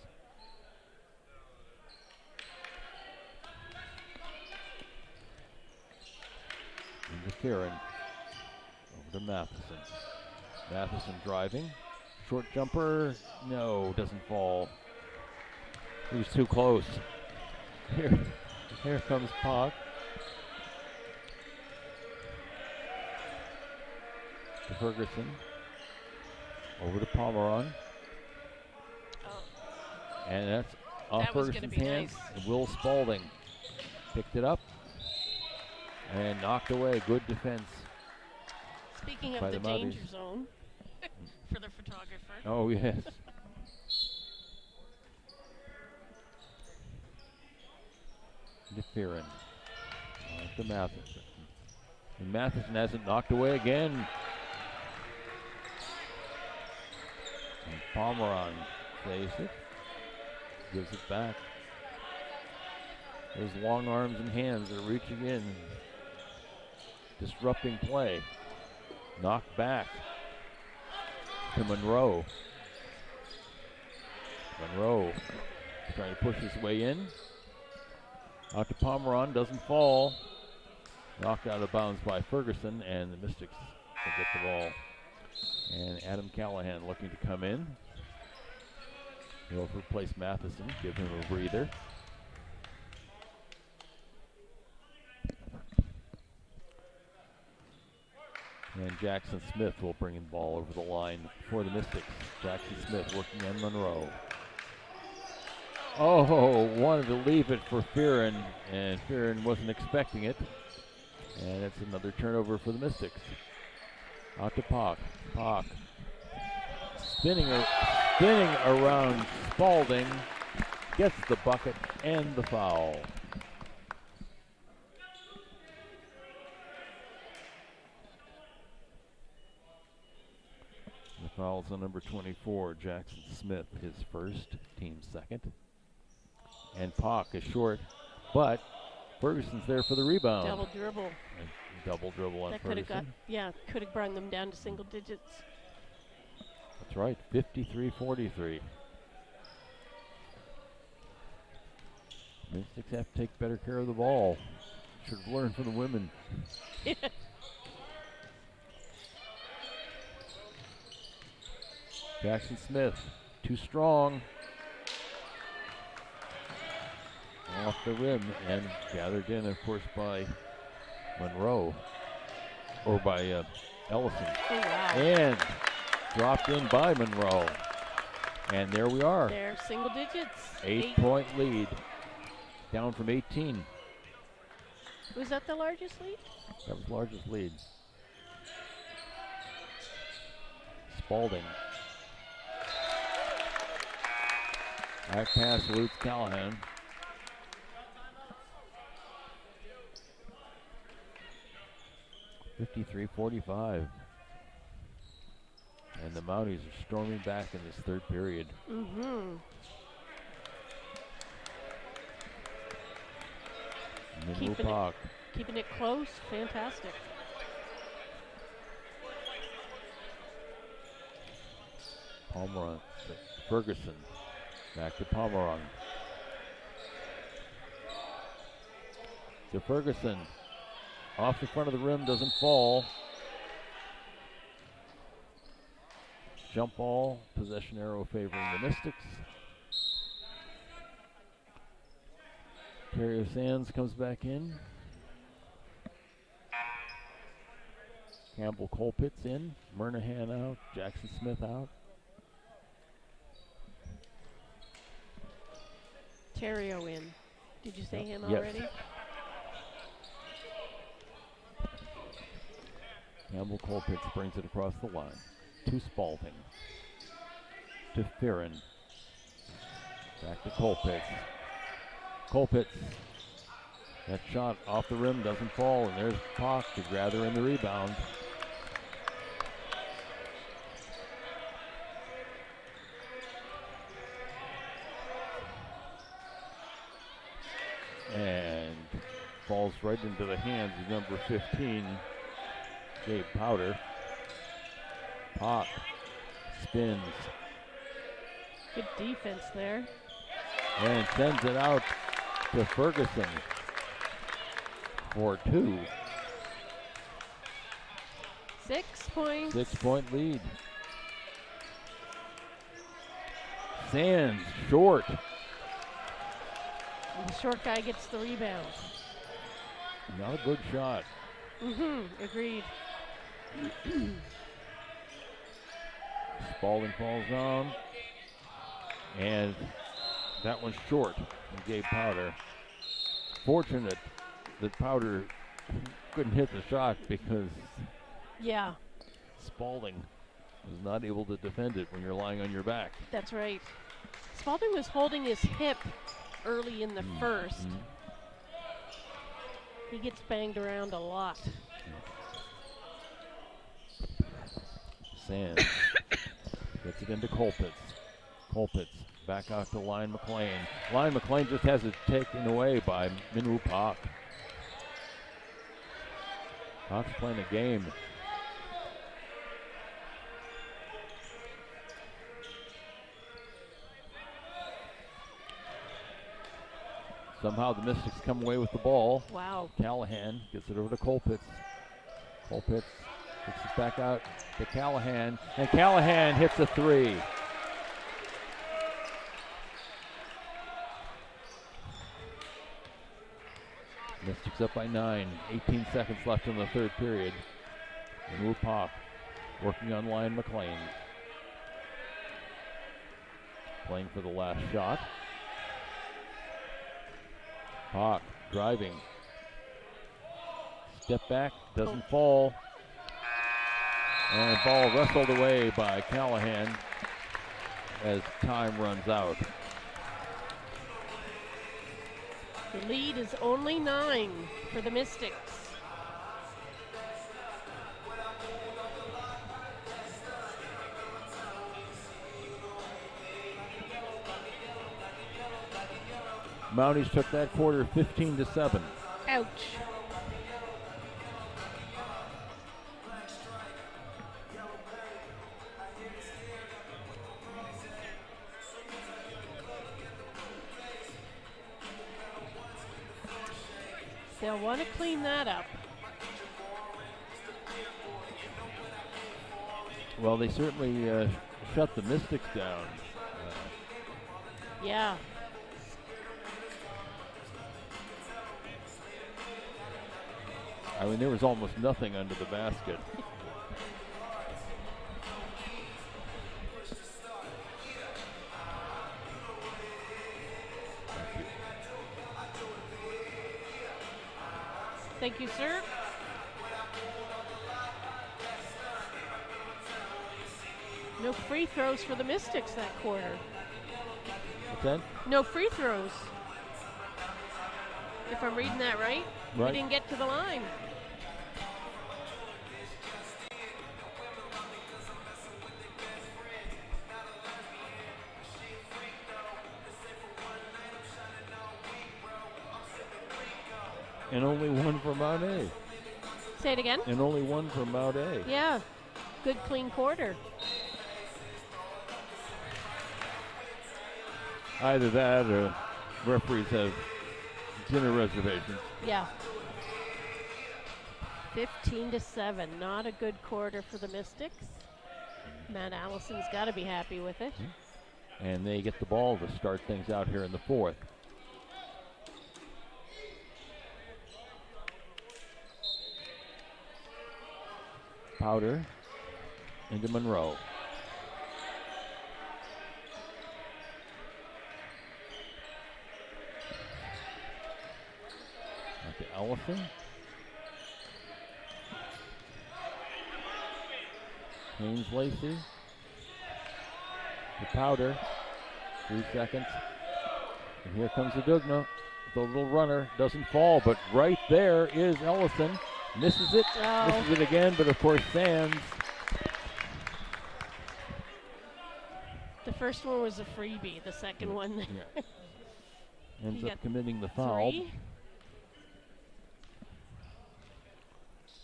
[SPEAKER 1] Into Fearon. Over to Matheson. Matheson driving. Short jumper. No, doesn't fall. He was too close. Here comes Pock. To Ferguson. Over to Pomeron.
[SPEAKER 2] Oh.
[SPEAKER 1] And that's off
[SPEAKER 2] That was gonna
[SPEAKER 1] Ferguson's
[SPEAKER 2] be
[SPEAKER 1] hands.
[SPEAKER 2] nice.
[SPEAKER 1] And Will Spalding picked it up and knocked away. Good defense.
[SPEAKER 2] Speaking
[SPEAKER 1] by
[SPEAKER 2] of the
[SPEAKER 1] the
[SPEAKER 2] danger
[SPEAKER 1] Mounties.
[SPEAKER 2] zone for the photographer.
[SPEAKER 1] Oh, yes. Fearon. To Matheson. And Matheson hasn't knocked away again. And Pomeron saves it. Gives it back. Those long arms and hands are reaching in. Disrupting play. Knocked back to Monroe. Monroe trying to push his way in. Out to Pomeron, doesn't fall. Knocked out of bounds by Ferguson, and the Mystics will get the ball. And Adam Callahan looking to come in. He'll replace Matheson, give him a breather. And Jackson Smith will bring the ball over the line for the Mystics. Jackson Smith working on Monroe. Oh, wanted to leave it for Fearon, and Fearon wasn't expecting it. And it's another turnover for the Mystics. Out to Pock. Pock spinning around Spalding, gets the bucket and the foul. The foul's on number 24, Jackson Smith, his first, team second. And Pock is short, but Ferguson's there for the rebound.
[SPEAKER 2] Double dribble.
[SPEAKER 1] Double dribble on
[SPEAKER 2] That could
[SPEAKER 1] Ferguson.
[SPEAKER 2] have could have brought them down to single digits.
[SPEAKER 1] That's right, 53-43. Mystics have to take better care of the ball. Should have learned from the women. Jackson Smith, too strong. Off the rim and gathered in, of course, by Monroe, or by Ellison.
[SPEAKER 2] Oh, wow.
[SPEAKER 1] And dropped in by Monroe. And there we are.
[SPEAKER 2] They're single digits.
[SPEAKER 1] 8-point lead, down from 18.
[SPEAKER 2] Was that the largest lead?
[SPEAKER 1] That was largest lead. Spalding. Back pass eludes Callahan. (53-45). And the Mounties are storming back in this third period.
[SPEAKER 2] Mm-hmm.
[SPEAKER 1] Minwoo
[SPEAKER 2] keeping it close. Fantastic.
[SPEAKER 1] Pomerantz, Ferguson, back to Pomerantz. To Ferguson, off the front of the rim, doesn't fall. Jump ball, possession arrow favoring the Mystics. Terrio Sands comes back in. Campbell Colpitts in. Murnahan out. Jackson Smith out.
[SPEAKER 2] Terrio in. Did you say him
[SPEAKER 1] yes.
[SPEAKER 2] already?
[SPEAKER 1] Campbell Colpitts brings it across the line. To Spalding. To Fearon. Back to Colpitts. Colpitts. That shot off the rim doesn't fall, and there's Pock to gather in the rebound. And falls right into the hands of number 15, Gabe Powder. Pock spins.
[SPEAKER 2] Good defense there.
[SPEAKER 1] And sends it out to Ferguson for 2.
[SPEAKER 2] 6 points.
[SPEAKER 1] 6-point lead. Sands short.
[SPEAKER 2] And the short guy gets the rebound.
[SPEAKER 1] Not a good shot.
[SPEAKER 2] Agreed.
[SPEAKER 1] Spalding falls down. And that one's short from Gabe Powder. Fortunate that Powder couldn't hit the shot because Spalding was not able to defend it when you're lying on your back.
[SPEAKER 2] That's right. Spalding was holding his hip early in the first. He gets banged around a lot.
[SPEAKER 1] Sands gets it into Colpitts. Colpitts back out to Lion McLean. Lion McLean just has it taken away by Minwoo Pock. Pock's playing a game. Somehow the Mystics come away with the ball.
[SPEAKER 2] Wow.
[SPEAKER 1] Callahan gets it over to Colpitts. Colpitts gets it back out to Callahan. And Callahan hits a 3. Mystics up by 9. 18 seconds left in the third period. Minwoo Pock working on Lion McLean. Playing for the last shot. Pock driving. Step back, doesn't fall. And ball wrestled away by Callahan as time runs out.
[SPEAKER 2] The lead is only 9 for the Mystics.
[SPEAKER 1] Mounties took that quarter 15-7.
[SPEAKER 2] Ouch. They'll want to clean that up.
[SPEAKER 1] Well, they certainly shut the Mystics down.
[SPEAKER 2] Yeah.
[SPEAKER 1] I mean, there was almost nothing under the basket.
[SPEAKER 2] Thank you, sir. No free throws for the Mystics that quarter.
[SPEAKER 1] What's that?
[SPEAKER 2] No free throws. If I'm reading that right,
[SPEAKER 1] Right.
[SPEAKER 2] we didn't get to the line.
[SPEAKER 1] And only one for Mount A.
[SPEAKER 2] Say it again.
[SPEAKER 1] And only one for Mount A.
[SPEAKER 2] Yeah, good clean quarter.
[SPEAKER 1] Either that or referees have dinner reservations.
[SPEAKER 2] Yeah. 15-7. Not a good quarter for the Mystics. Matt Allison's got to be happy with it.
[SPEAKER 1] And they get the ball to start things out here in the fourth. Powder into Monroe. Back to Ellison. Haynes Lacey. To Powder. 3 seconds. And here comes Adugna. The little runner doesn't fall, but right there is Ellison. Misses it.
[SPEAKER 2] Oh.
[SPEAKER 1] Misses it again, but of course Sands.
[SPEAKER 2] The first one was a freebie. The second one.
[SPEAKER 1] Yeah. Ends
[SPEAKER 2] He
[SPEAKER 1] up
[SPEAKER 2] got
[SPEAKER 1] committing the foul.
[SPEAKER 2] 3.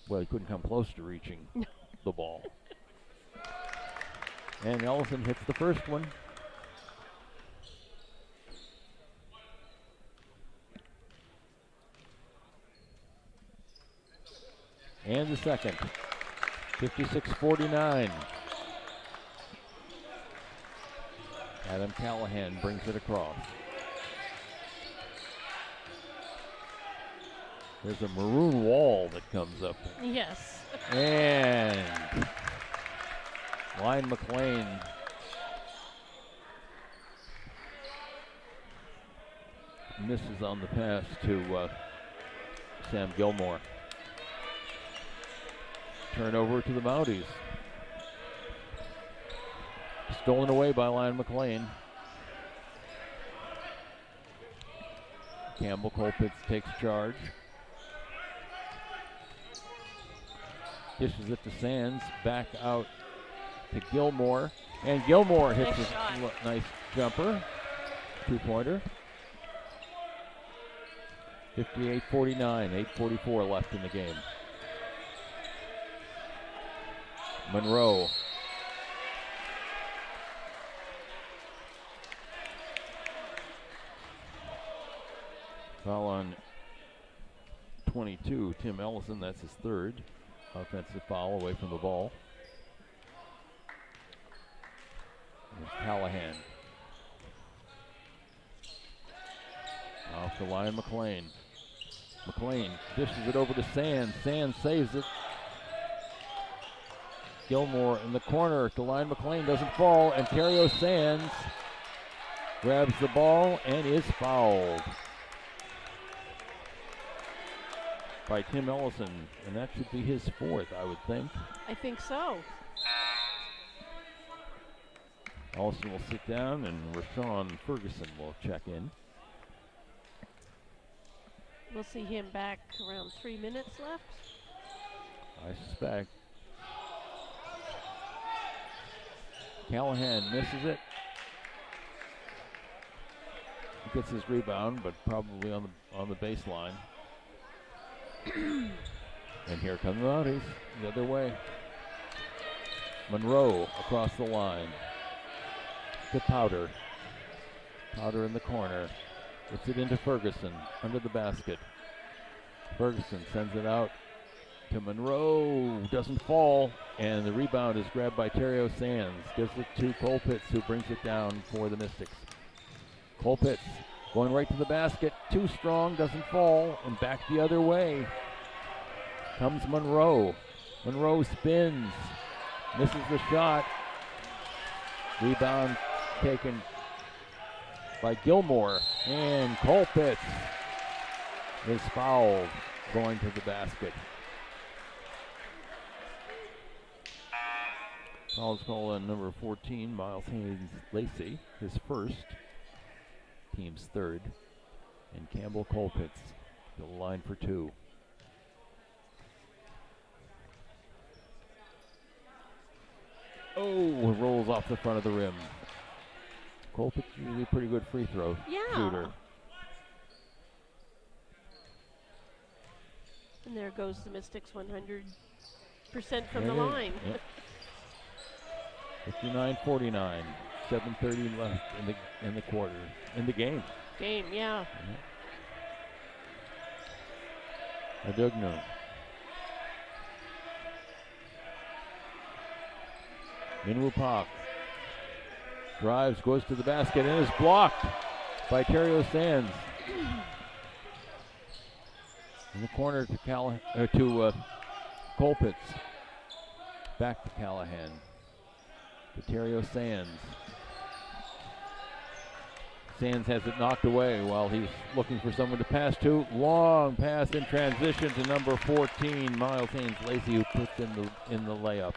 [SPEAKER 1] Well, he couldn't come close to reaching the ball. And Ellison hits the first one. And the second. 56-49. Adam Callahan brings it across. There's a maroon wall that comes up.
[SPEAKER 2] Yes.
[SPEAKER 1] And Ryan McLean misses on the pass to Sam Gilmore. Turnover to the Mounties. Stolen away by Ryan McLean. Campbell Colpitz takes charge. Dishes it to Sands. Back out to Gilmore. And Gilmore hits a nice jumper. 2-pointer. 58-49. 8:44 left in the game. Monroe. Foul on 22, Tim Ellison. That's his third offensive foul away from the ball. There's Callahan. Off the line, McLean. McLean dishes it over to Sands. Sands saves it. Gilmore in the corner to line McLean, doesn't fall, and Terrio Sands grabs the ball and is fouled by Tim Ellison, and that should be his fourth, I would think.
[SPEAKER 2] I think so.
[SPEAKER 1] Ellison will sit down, and Rashawn Ferguson will check in.
[SPEAKER 2] We'll see him back around 3 minutes left.
[SPEAKER 1] I suspect. Callahan misses it. He gets his rebound, but probably on the baseline. And here come the Mounties the other way. Monroe across the line to Powder. Powder in the corner. Puts it into Ferguson under the basket. Ferguson sends it out to Monroe. Doesn't fall. And the rebound is grabbed by Terrio Sands. Gives it to Colpitz, who brings it down for the Mystics. Colpitz going right to the basket. Too strong, doesn't fall. And back the other way comes Monroe. Monroe spins. Misses the shot. Rebound taken by Gilmore. And Colpitz is fouled going to the basket. Foul's called on number 14, Miles Haynes Lacey, his first, team's third. And Campbell Colpitz to the line for 2. Oh, it rolls off the front of the rim. Colpitz usually a pretty good free throw shooter.
[SPEAKER 2] And there goes the Mystics 100% from the line.
[SPEAKER 1] Yep. 59-49. 7:30 left in the quarter. In the game.
[SPEAKER 2] Yeah.
[SPEAKER 1] Adugno. Minwoo Park. Drives, goes to the basket, and is blocked by Terrio Sands. In the corner to Colpitts. Back to Callahan. To Terrio Sands. Sands has it knocked away while he's looking for someone to pass to. Long pass in transition to number 14, Miles Haynes Lacey, who puts in the layup.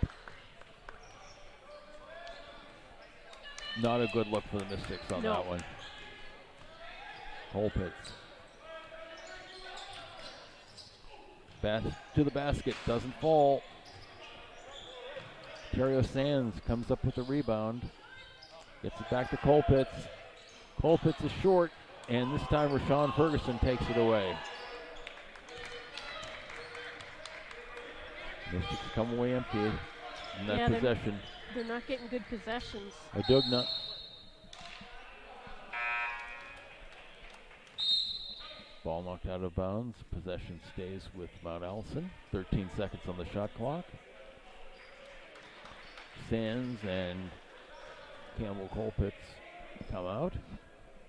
[SPEAKER 1] Not a good look for the Mystics on that one. Colpitts. To the basket, doesn't fall. Terrio Sands comes up with the rebound. Gets it back to Colpitts. Colpitts is short, and this time Rashawn Ferguson takes it away. Mystics come away empty in that possession.
[SPEAKER 2] They're not getting good possessions.
[SPEAKER 1] Adugna. Ball knocked out of bounds. Possession stays with Mount Allison. 13 seconds on the shot clock. Sands and Campbell Colpitts come out.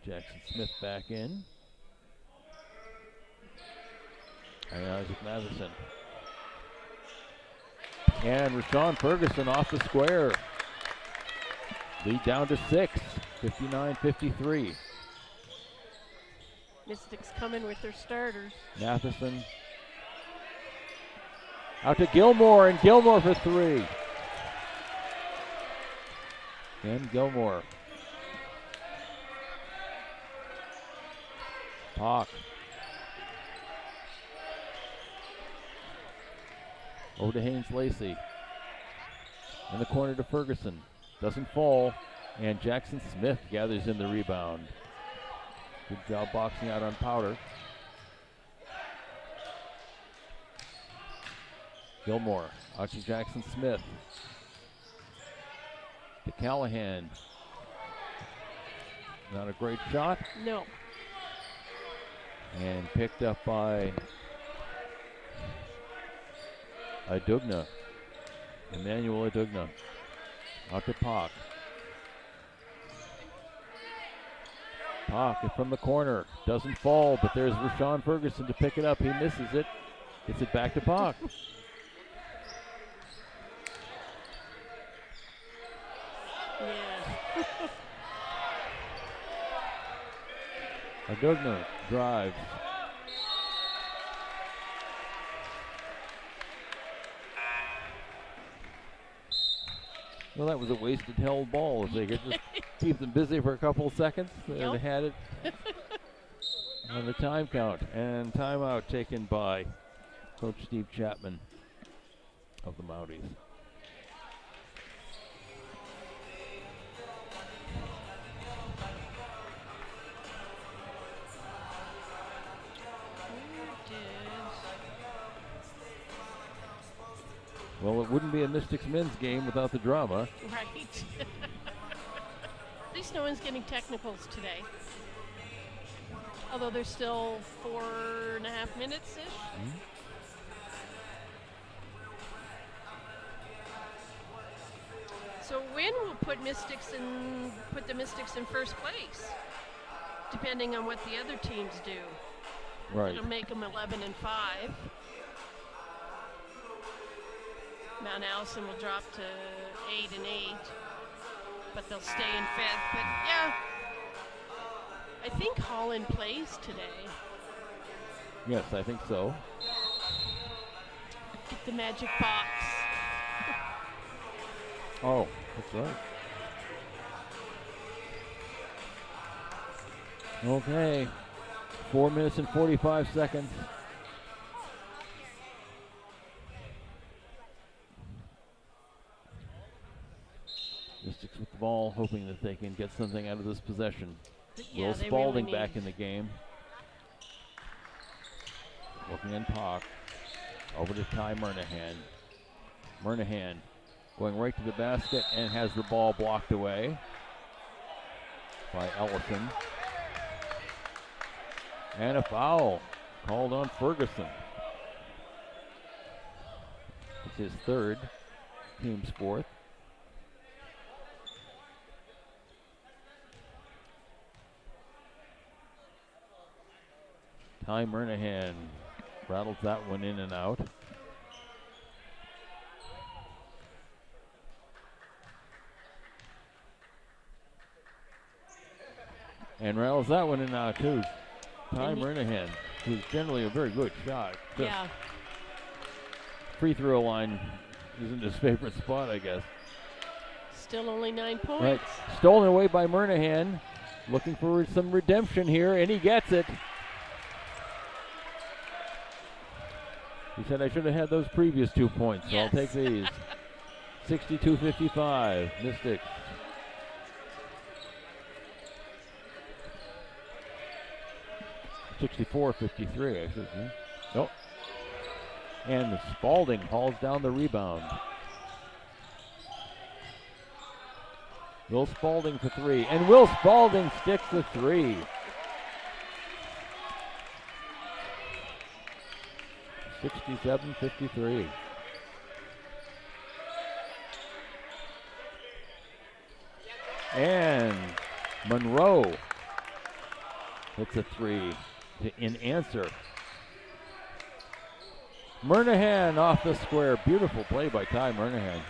[SPEAKER 1] Jackson Smith back in. And Isaac Matheson. And Rashawn Ferguson off the square. Lead down to 6, 59-53.
[SPEAKER 2] Mystics coming with their starters.
[SPEAKER 1] Matheson. Out to Gilmore, and Gilmore for 3. And Gilmore. Hawk. Over to Haynes Lacey. In the corner to Ferguson. Doesn't fall. And Jackson Smith gathers in the rebound. Good job boxing out on Powder. Gilmore. Out to Jackson Smith. To Callahan. Not a great shot.
[SPEAKER 2] No.
[SPEAKER 1] And picked up by Adugna. Emmanuel Adugna. Out to Pock. Pock from the corner. Doesn't fall, but there's Rashawn Ferguson to pick it up. He misses it. Gets it back to Pock.
[SPEAKER 2] Yeah.
[SPEAKER 1] Adugna drives. Well, that was a wasted held ball. If they could just keep them busy for a couple of seconds, they had it on the time count. And timeout taken by Coach Steve Chapman of the Mounties. Well, it wouldn't be a Mystics men's game without the drama.
[SPEAKER 2] Right. At least no one's getting technicals today. Although there's still 4.5 minutes-ish.
[SPEAKER 1] Mm-hmm.
[SPEAKER 2] So win will put the Mystics in first place, depending on what the other teams do.
[SPEAKER 1] Right.
[SPEAKER 2] It'll make them 11-5. Mount Allison will drop to 8-8, but they'll stay in 5th. But yeah, I think Holland plays today.
[SPEAKER 1] Yes, I think so.
[SPEAKER 2] Get the magic box.
[SPEAKER 1] Oh, that's right. Okay, 4 minutes and 45 seconds. Mystics with the ball, hoping that they can get something out of this possession.
[SPEAKER 2] Yeah,
[SPEAKER 1] Will Spalding back in the game. Looks working on Pock. Over to Ty Murnahan. Murnahan going right to the basket and has the ball blocked away by Ellison. And a foul called on Ferguson. It's his third, team's fourth. Ty Murnahan rattles that one in and out. And rattles that one in and out too. Ty Murnahan, who's generally a very good shot.
[SPEAKER 2] Yeah.
[SPEAKER 1] Free throw line isn't his favorite spot, I guess.
[SPEAKER 2] Still only 9 points.
[SPEAKER 1] Right. Stolen away by Murnahan. Looking for some redemption here, and he gets it. He said, I should have had those previous 2 points, so
[SPEAKER 2] yes.
[SPEAKER 1] I'll take these. 62-55, Mystics. (64-53), I should say. Nope. And Spalding hauls down the rebound. Will Spalding for three, and Will Spalding sticks the three. 67-53. And Monroe hits a three in answer. Murnahan off the square. Beautiful play by Ty Murnahan.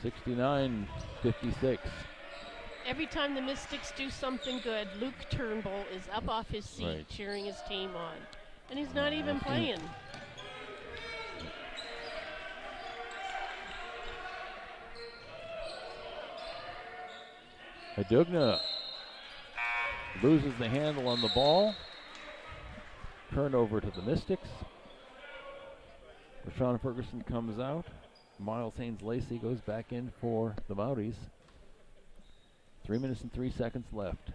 [SPEAKER 1] 69-56.
[SPEAKER 2] Every time the Mystics do something good, Luke Turnbull is up off his seat cheering his team on. And he's not even playing.
[SPEAKER 1] Adugna loses the handle on the ball. Turnover to the Mystics. Rashawn Ferguson comes out. Miles Haynes-Lacey goes back in for the Mounties. 3 minutes and 3 seconds left.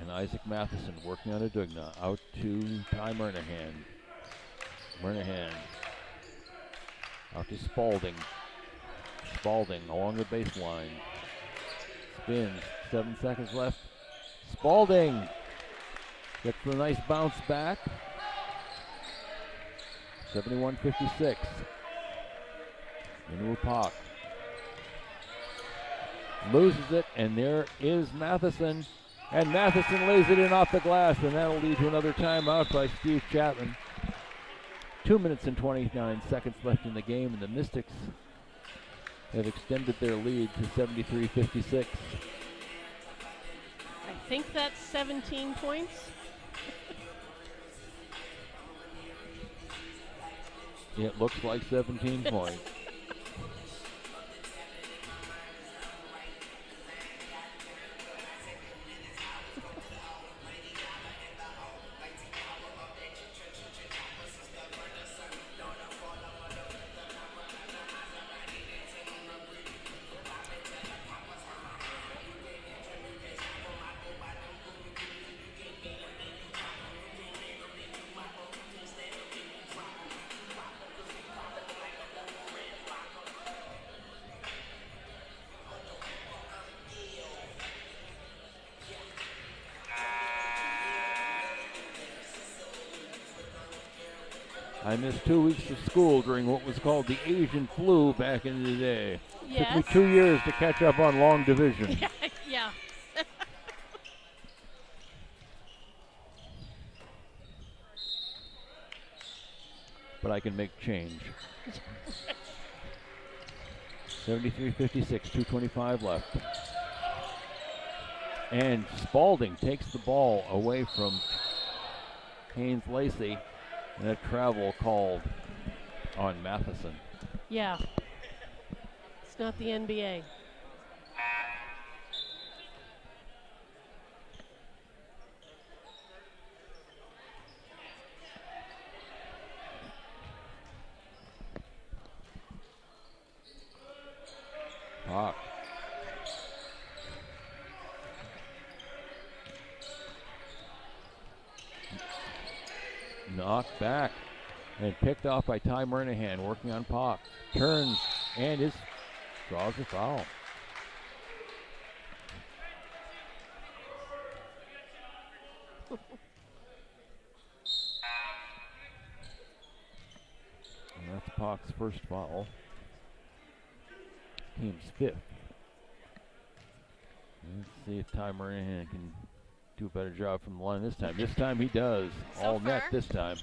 [SPEAKER 1] And Isaac Matheson working on Adugna. Out to Ty Murnahan. Murnahan out to Spalding. Spalding along the baseline. Spins. 7 seconds left. Spalding gets the nice bounce back. 71-56. Into Pak. Loses it, and there is Matheson. And Matheson lays it in off the glass, and that'll lead to another timeout by Steve Chapman. 2 minutes and 29 seconds left in the game, and the Mystics have extended their lead to 73-56.
[SPEAKER 2] I think that's 17 points.
[SPEAKER 1] It looks like 17 points. I missed 2 weeks of school during what was called the Asian flu back in the day.
[SPEAKER 2] Yes.
[SPEAKER 1] Took me 2 years to catch up on long division.
[SPEAKER 2] Yeah.
[SPEAKER 1] But I can make change. 73-56, 2:25 left. And Spalding takes the ball away from Haynes-Lacey. And a travel called on Matheson.
[SPEAKER 2] Yeah. It's not the NBA.
[SPEAKER 1] Pak. Knocked back and picked off by Ty Murnahan, working on Pock. Turns and draws a foul. And that's Pock's first foul. Team's fifth. Let's see if Ty Murnahan can do a better job from the line this time. This time he does.
[SPEAKER 2] So
[SPEAKER 1] All
[SPEAKER 2] far.
[SPEAKER 1] net this time.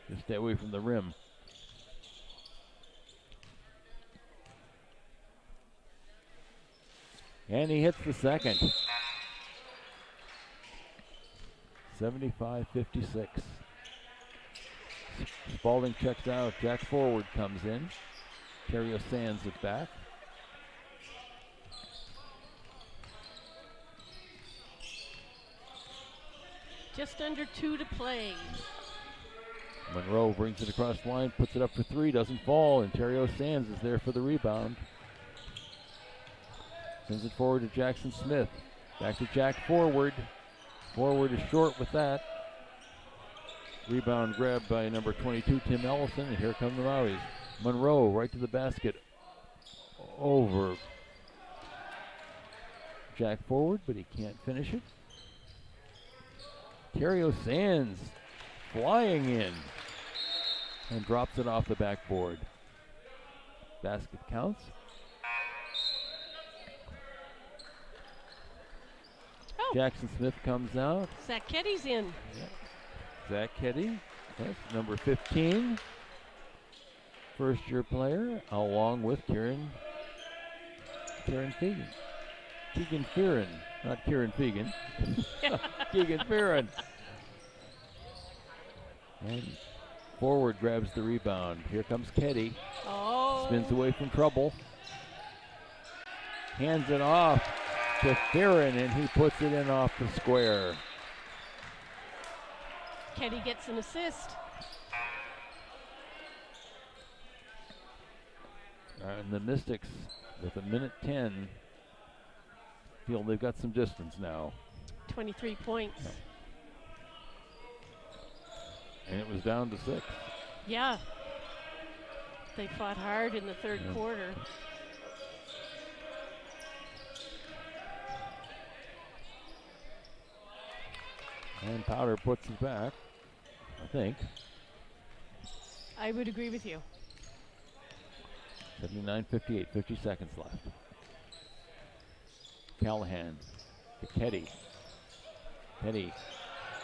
[SPEAKER 1] Just stay away from the rim. And he hits the second. 75-56. Spalding checks out. Jack Forward comes in. Terrio sands it back.
[SPEAKER 2] Just under 2 to play.
[SPEAKER 1] Monroe brings it across the line, puts it up for three, doesn't fall, and Terrio Sands is there for the rebound. Sends it forward to Jackson Smith. Back to Jack Forward. Forward is short with that. Rebound grabbed by number 22, Tim Ellison, and here come the Maoris. Monroe right to the basket. Over Jack Forward, but he can't finish it. Terrio Sands flying in and drops it off the backboard. Basket counts.
[SPEAKER 2] Oh.
[SPEAKER 1] Jackson Smith comes out.
[SPEAKER 2] Zach Ketty's in.
[SPEAKER 1] Yeah. Zach Ketty, that's number 15. First year player, along with Kieran Fegan. Keegan Fearon, not Kieran Fegan. Keegan Fearon. And Forward grabs the rebound. Here comes Ketty.
[SPEAKER 2] Oh.
[SPEAKER 1] Spins away from trouble. Hands it off to Fearon, and he puts it in off the square.
[SPEAKER 2] Ketty gets an assist.
[SPEAKER 1] And the Mystics, with a minute 10, feel they've got some distance now.
[SPEAKER 2] 23 points.
[SPEAKER 1] And it was down to 6.
[SPEAKER 2] Yeah. They fought hard in the third quarter.
[SPEAKER 1] And Powder puts it back, I think.
[SPEAKER 2] I would agree with you.
[SPEAKER 1] 79-58, 50 seconds left. Callahan to Ketty. Ketty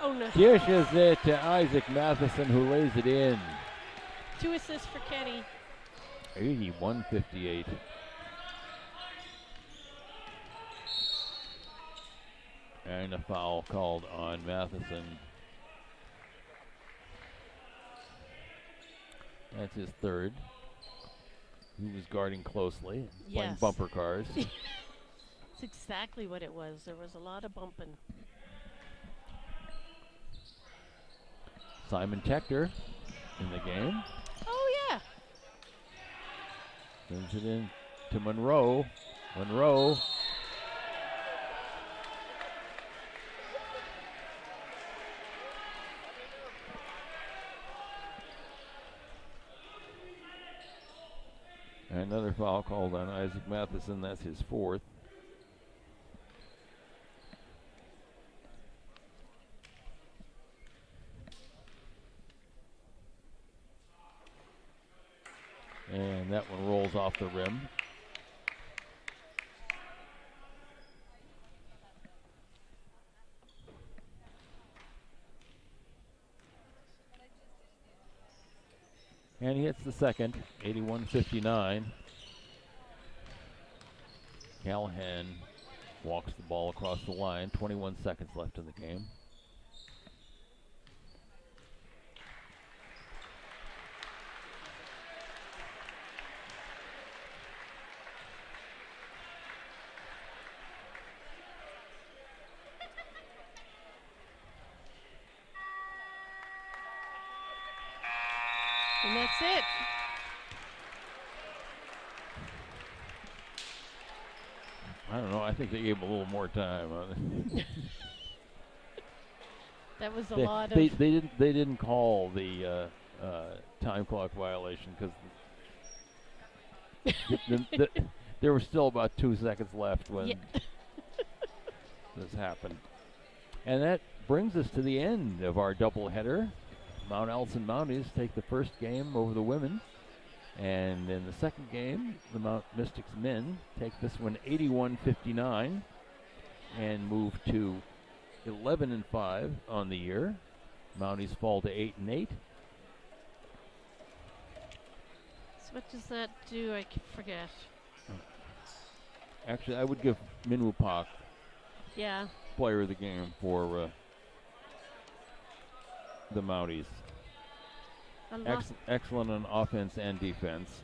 [SPEAKER 2] Oh, no.
[SPEAKER 1] dishes it to Isaac Matheson, who lays it in.
[SPEAKER 2] 2 assists for Ketty.
[SPEAKER 1] 81-58. And a foul called on Matheson. That's his third. He was guarding closely, playing
[SPEAKER 2] Yes.
[SPEAKER 1] bumper cars.
[SPEAKER 2] That's exactly what it was. There was a lot of bumping.
[SPEAKER 1] Simon Tector in the game.
[SPEAKER 2] Oh, yeah.
[SPEAKER 1] Sends it in to Monroe. Monroe. Another foul called on Isaac Matheson. That's his fourth. And that one rolls off the rim. And he hits the second, 81-59. Callahan walks the ball across the line, 21 seconds left in the game.
[SPEAKER 2] And that's it.
[SPEAKER 1] I don't know. I think they gave him a little more time.
[SPEAKER 2] That was a
[SPEAKER 1] They,
[SPEAKER 2] lot
[SPEAKER 1] they,
[SPEAKER 2] of.
[SPEAKER 1] they didn't call the time clock violation because there were still about 2 seconds left when
[SPEAKER 2] Yeah.
[SPEAKER 1] this happened. And that brings us to the end of our doubleheader. Mount Allison Mounties take the first game over the women. And in the second game, the Mount Mystics men take this one 81-59 and move to 11-5 on the year. Mounties fall to 8-8.
[SPEAKER 2] So what does that do? I forget.
[SPEAKER 1] Actually, I would give Minwoo Pak
[SPEAKER 2] Yeah.
[SPEAKER 1] player of the game for the Mounties. Excellent on offense and defense.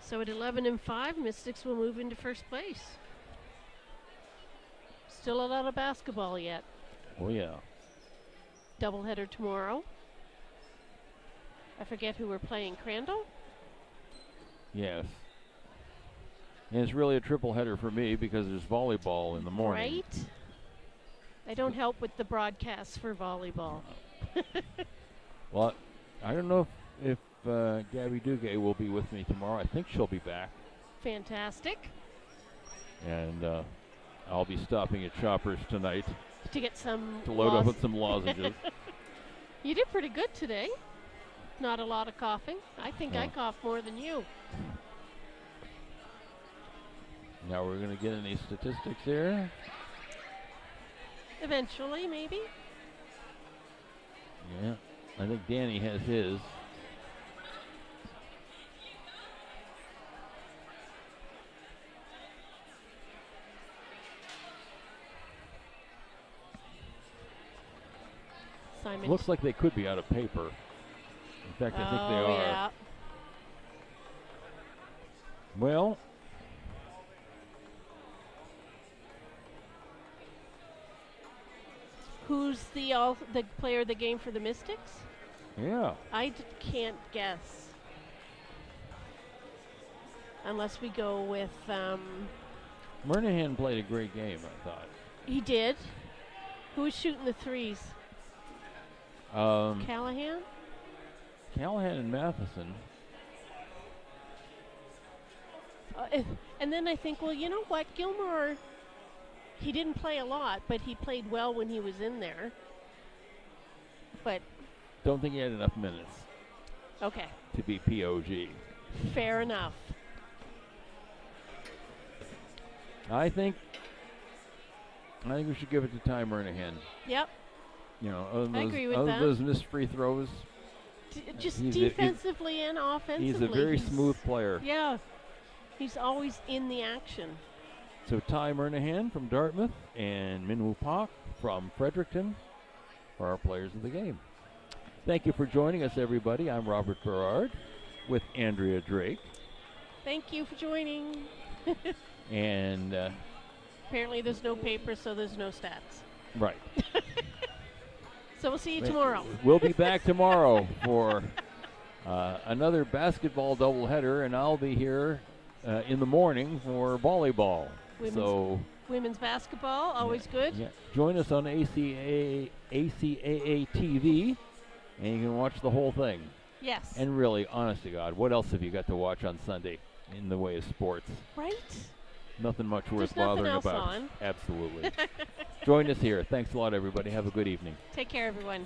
[SPEAKER 2] So at 11-5, Mystics will move into first place. Still a lot of basketball yet.
[SPEAKER 1] Oh, yeah.
[SPEAKER 2] Doubleheader tomorrow. I forget who we're playing. Crandall?
[SPEAKER 1] Yes. And it's really a triple header for me because there's volleyball in the morning.
[SPEAKER 2] Right? I don't help with the broadcasts for volleyball.
[SPEAKER 1] Well, I don't know if Gabby Duguay will be with me tomorrow. I think she'll be back.
[SPEAKER 2] Fantastic.
[SPEAKER 1] And I'll be stopping at Shoppers tonight
[SPEAKER 2] To get some
[SPEAKER 1] to load up with some lozenges.
[SPEAKER 2] You did pretty good today. Not a lot of coughing. I think I coughed more than you.
[SPEAKER 1] Now we're going to get any statistics here.
[SPEAKER 2] Eventually, maybe.
[SPEAKER 1] Yeah, I think Danny has his.
[SPEAKER 2] Simon.
[SPEAKER 1] Looks like they could be out of paper. In fact, I think they are.
[SPEAKER 2] Yeah.
[SPEAKER 1] Well,
[SPEAKER 2] Who's the player of the game for the Mystics?
[SPEAKER 1] yeah.
[SPEAKER 2] I can't guess. Unless we go with,
[SPEAKER 1] Murnahan played a great game, I thought.
[SPEAKER 2] he did. Who's shooting the threes? Callahan?
[SPEAKER 1] Callahan and Matheson.
[SPEAKER 2] And then I think, well, you know what? Gilmore, he didn't play a lot, but he played well when he was in there. But,
[SPEAKER 1] Don't think he had enough minutes
[SPEAKER 2] okay,
[SPEAKER 1] to be POG.
[SPEAKER 2] fair enough.
[SPEAKER 1] I think we should give it to Ty Murnahan.
[SPEAKER 2] Yep,
[SPEAKER 1] You know, other than
[SPEAKER 2] I
[SPEAKER 1] those,
[SPEAKER 2] agree with
[SPEAKER 1] other
[SPEAKER 2] that.
[SPEAKER 1] than those missed free throws,
[SPEAKER 2] just
[SPEAKER 1] He's a-
[SPEAKER 2] defensively and offensively.
[SPEAKER 1] he's a very smooth player.
[SPEAKER 2] Yeah, he's always in the action.
[SPEAKER 1] So Ty Murnahan from Dartmouth and Minwoo Pak from Fredericton are our players of the game. Thank you for joining us, everybody. I'm Robert Berard with Andrea Drake.
[SPEAKER 2] Thank you for joining.
[SPEAKER 1] And,
[SPEAKER 2] Apparently there's no paper, so there's no stats.
[SPEAKER 1] right.
[SPEAKER 2] So we'll see you tomorrow.
[SPEAKER 1] We'll be back tomorrow for another basketball doubleheader, and I'll be here in the morning for volleyball.
[SPEAKER 2] Women's basketball, always good.
[SPEAKER 1] Yeah, join us on ACAA TV, and you can watch the whole thing.
[SPEAKER 2] Yes.
[SPEAKER 1] And really, honest to God, what else have you got to watch on Sunday in the way of sports?
[SPEAKER 2] Right?
[SPEAKER 1] Nothing much worth
[SPEAKER 2] There's nothing
[SPEAKER 1] bothering
[SPEAKER 2] else
[SPEAKER 1] about.
[SPEAKER 2] on.
[SPEAKER 1] Absolutely. Join us here. Thanks a lot, everybody. Have a good evening.
[SPEAKER 2] Take care, everyone.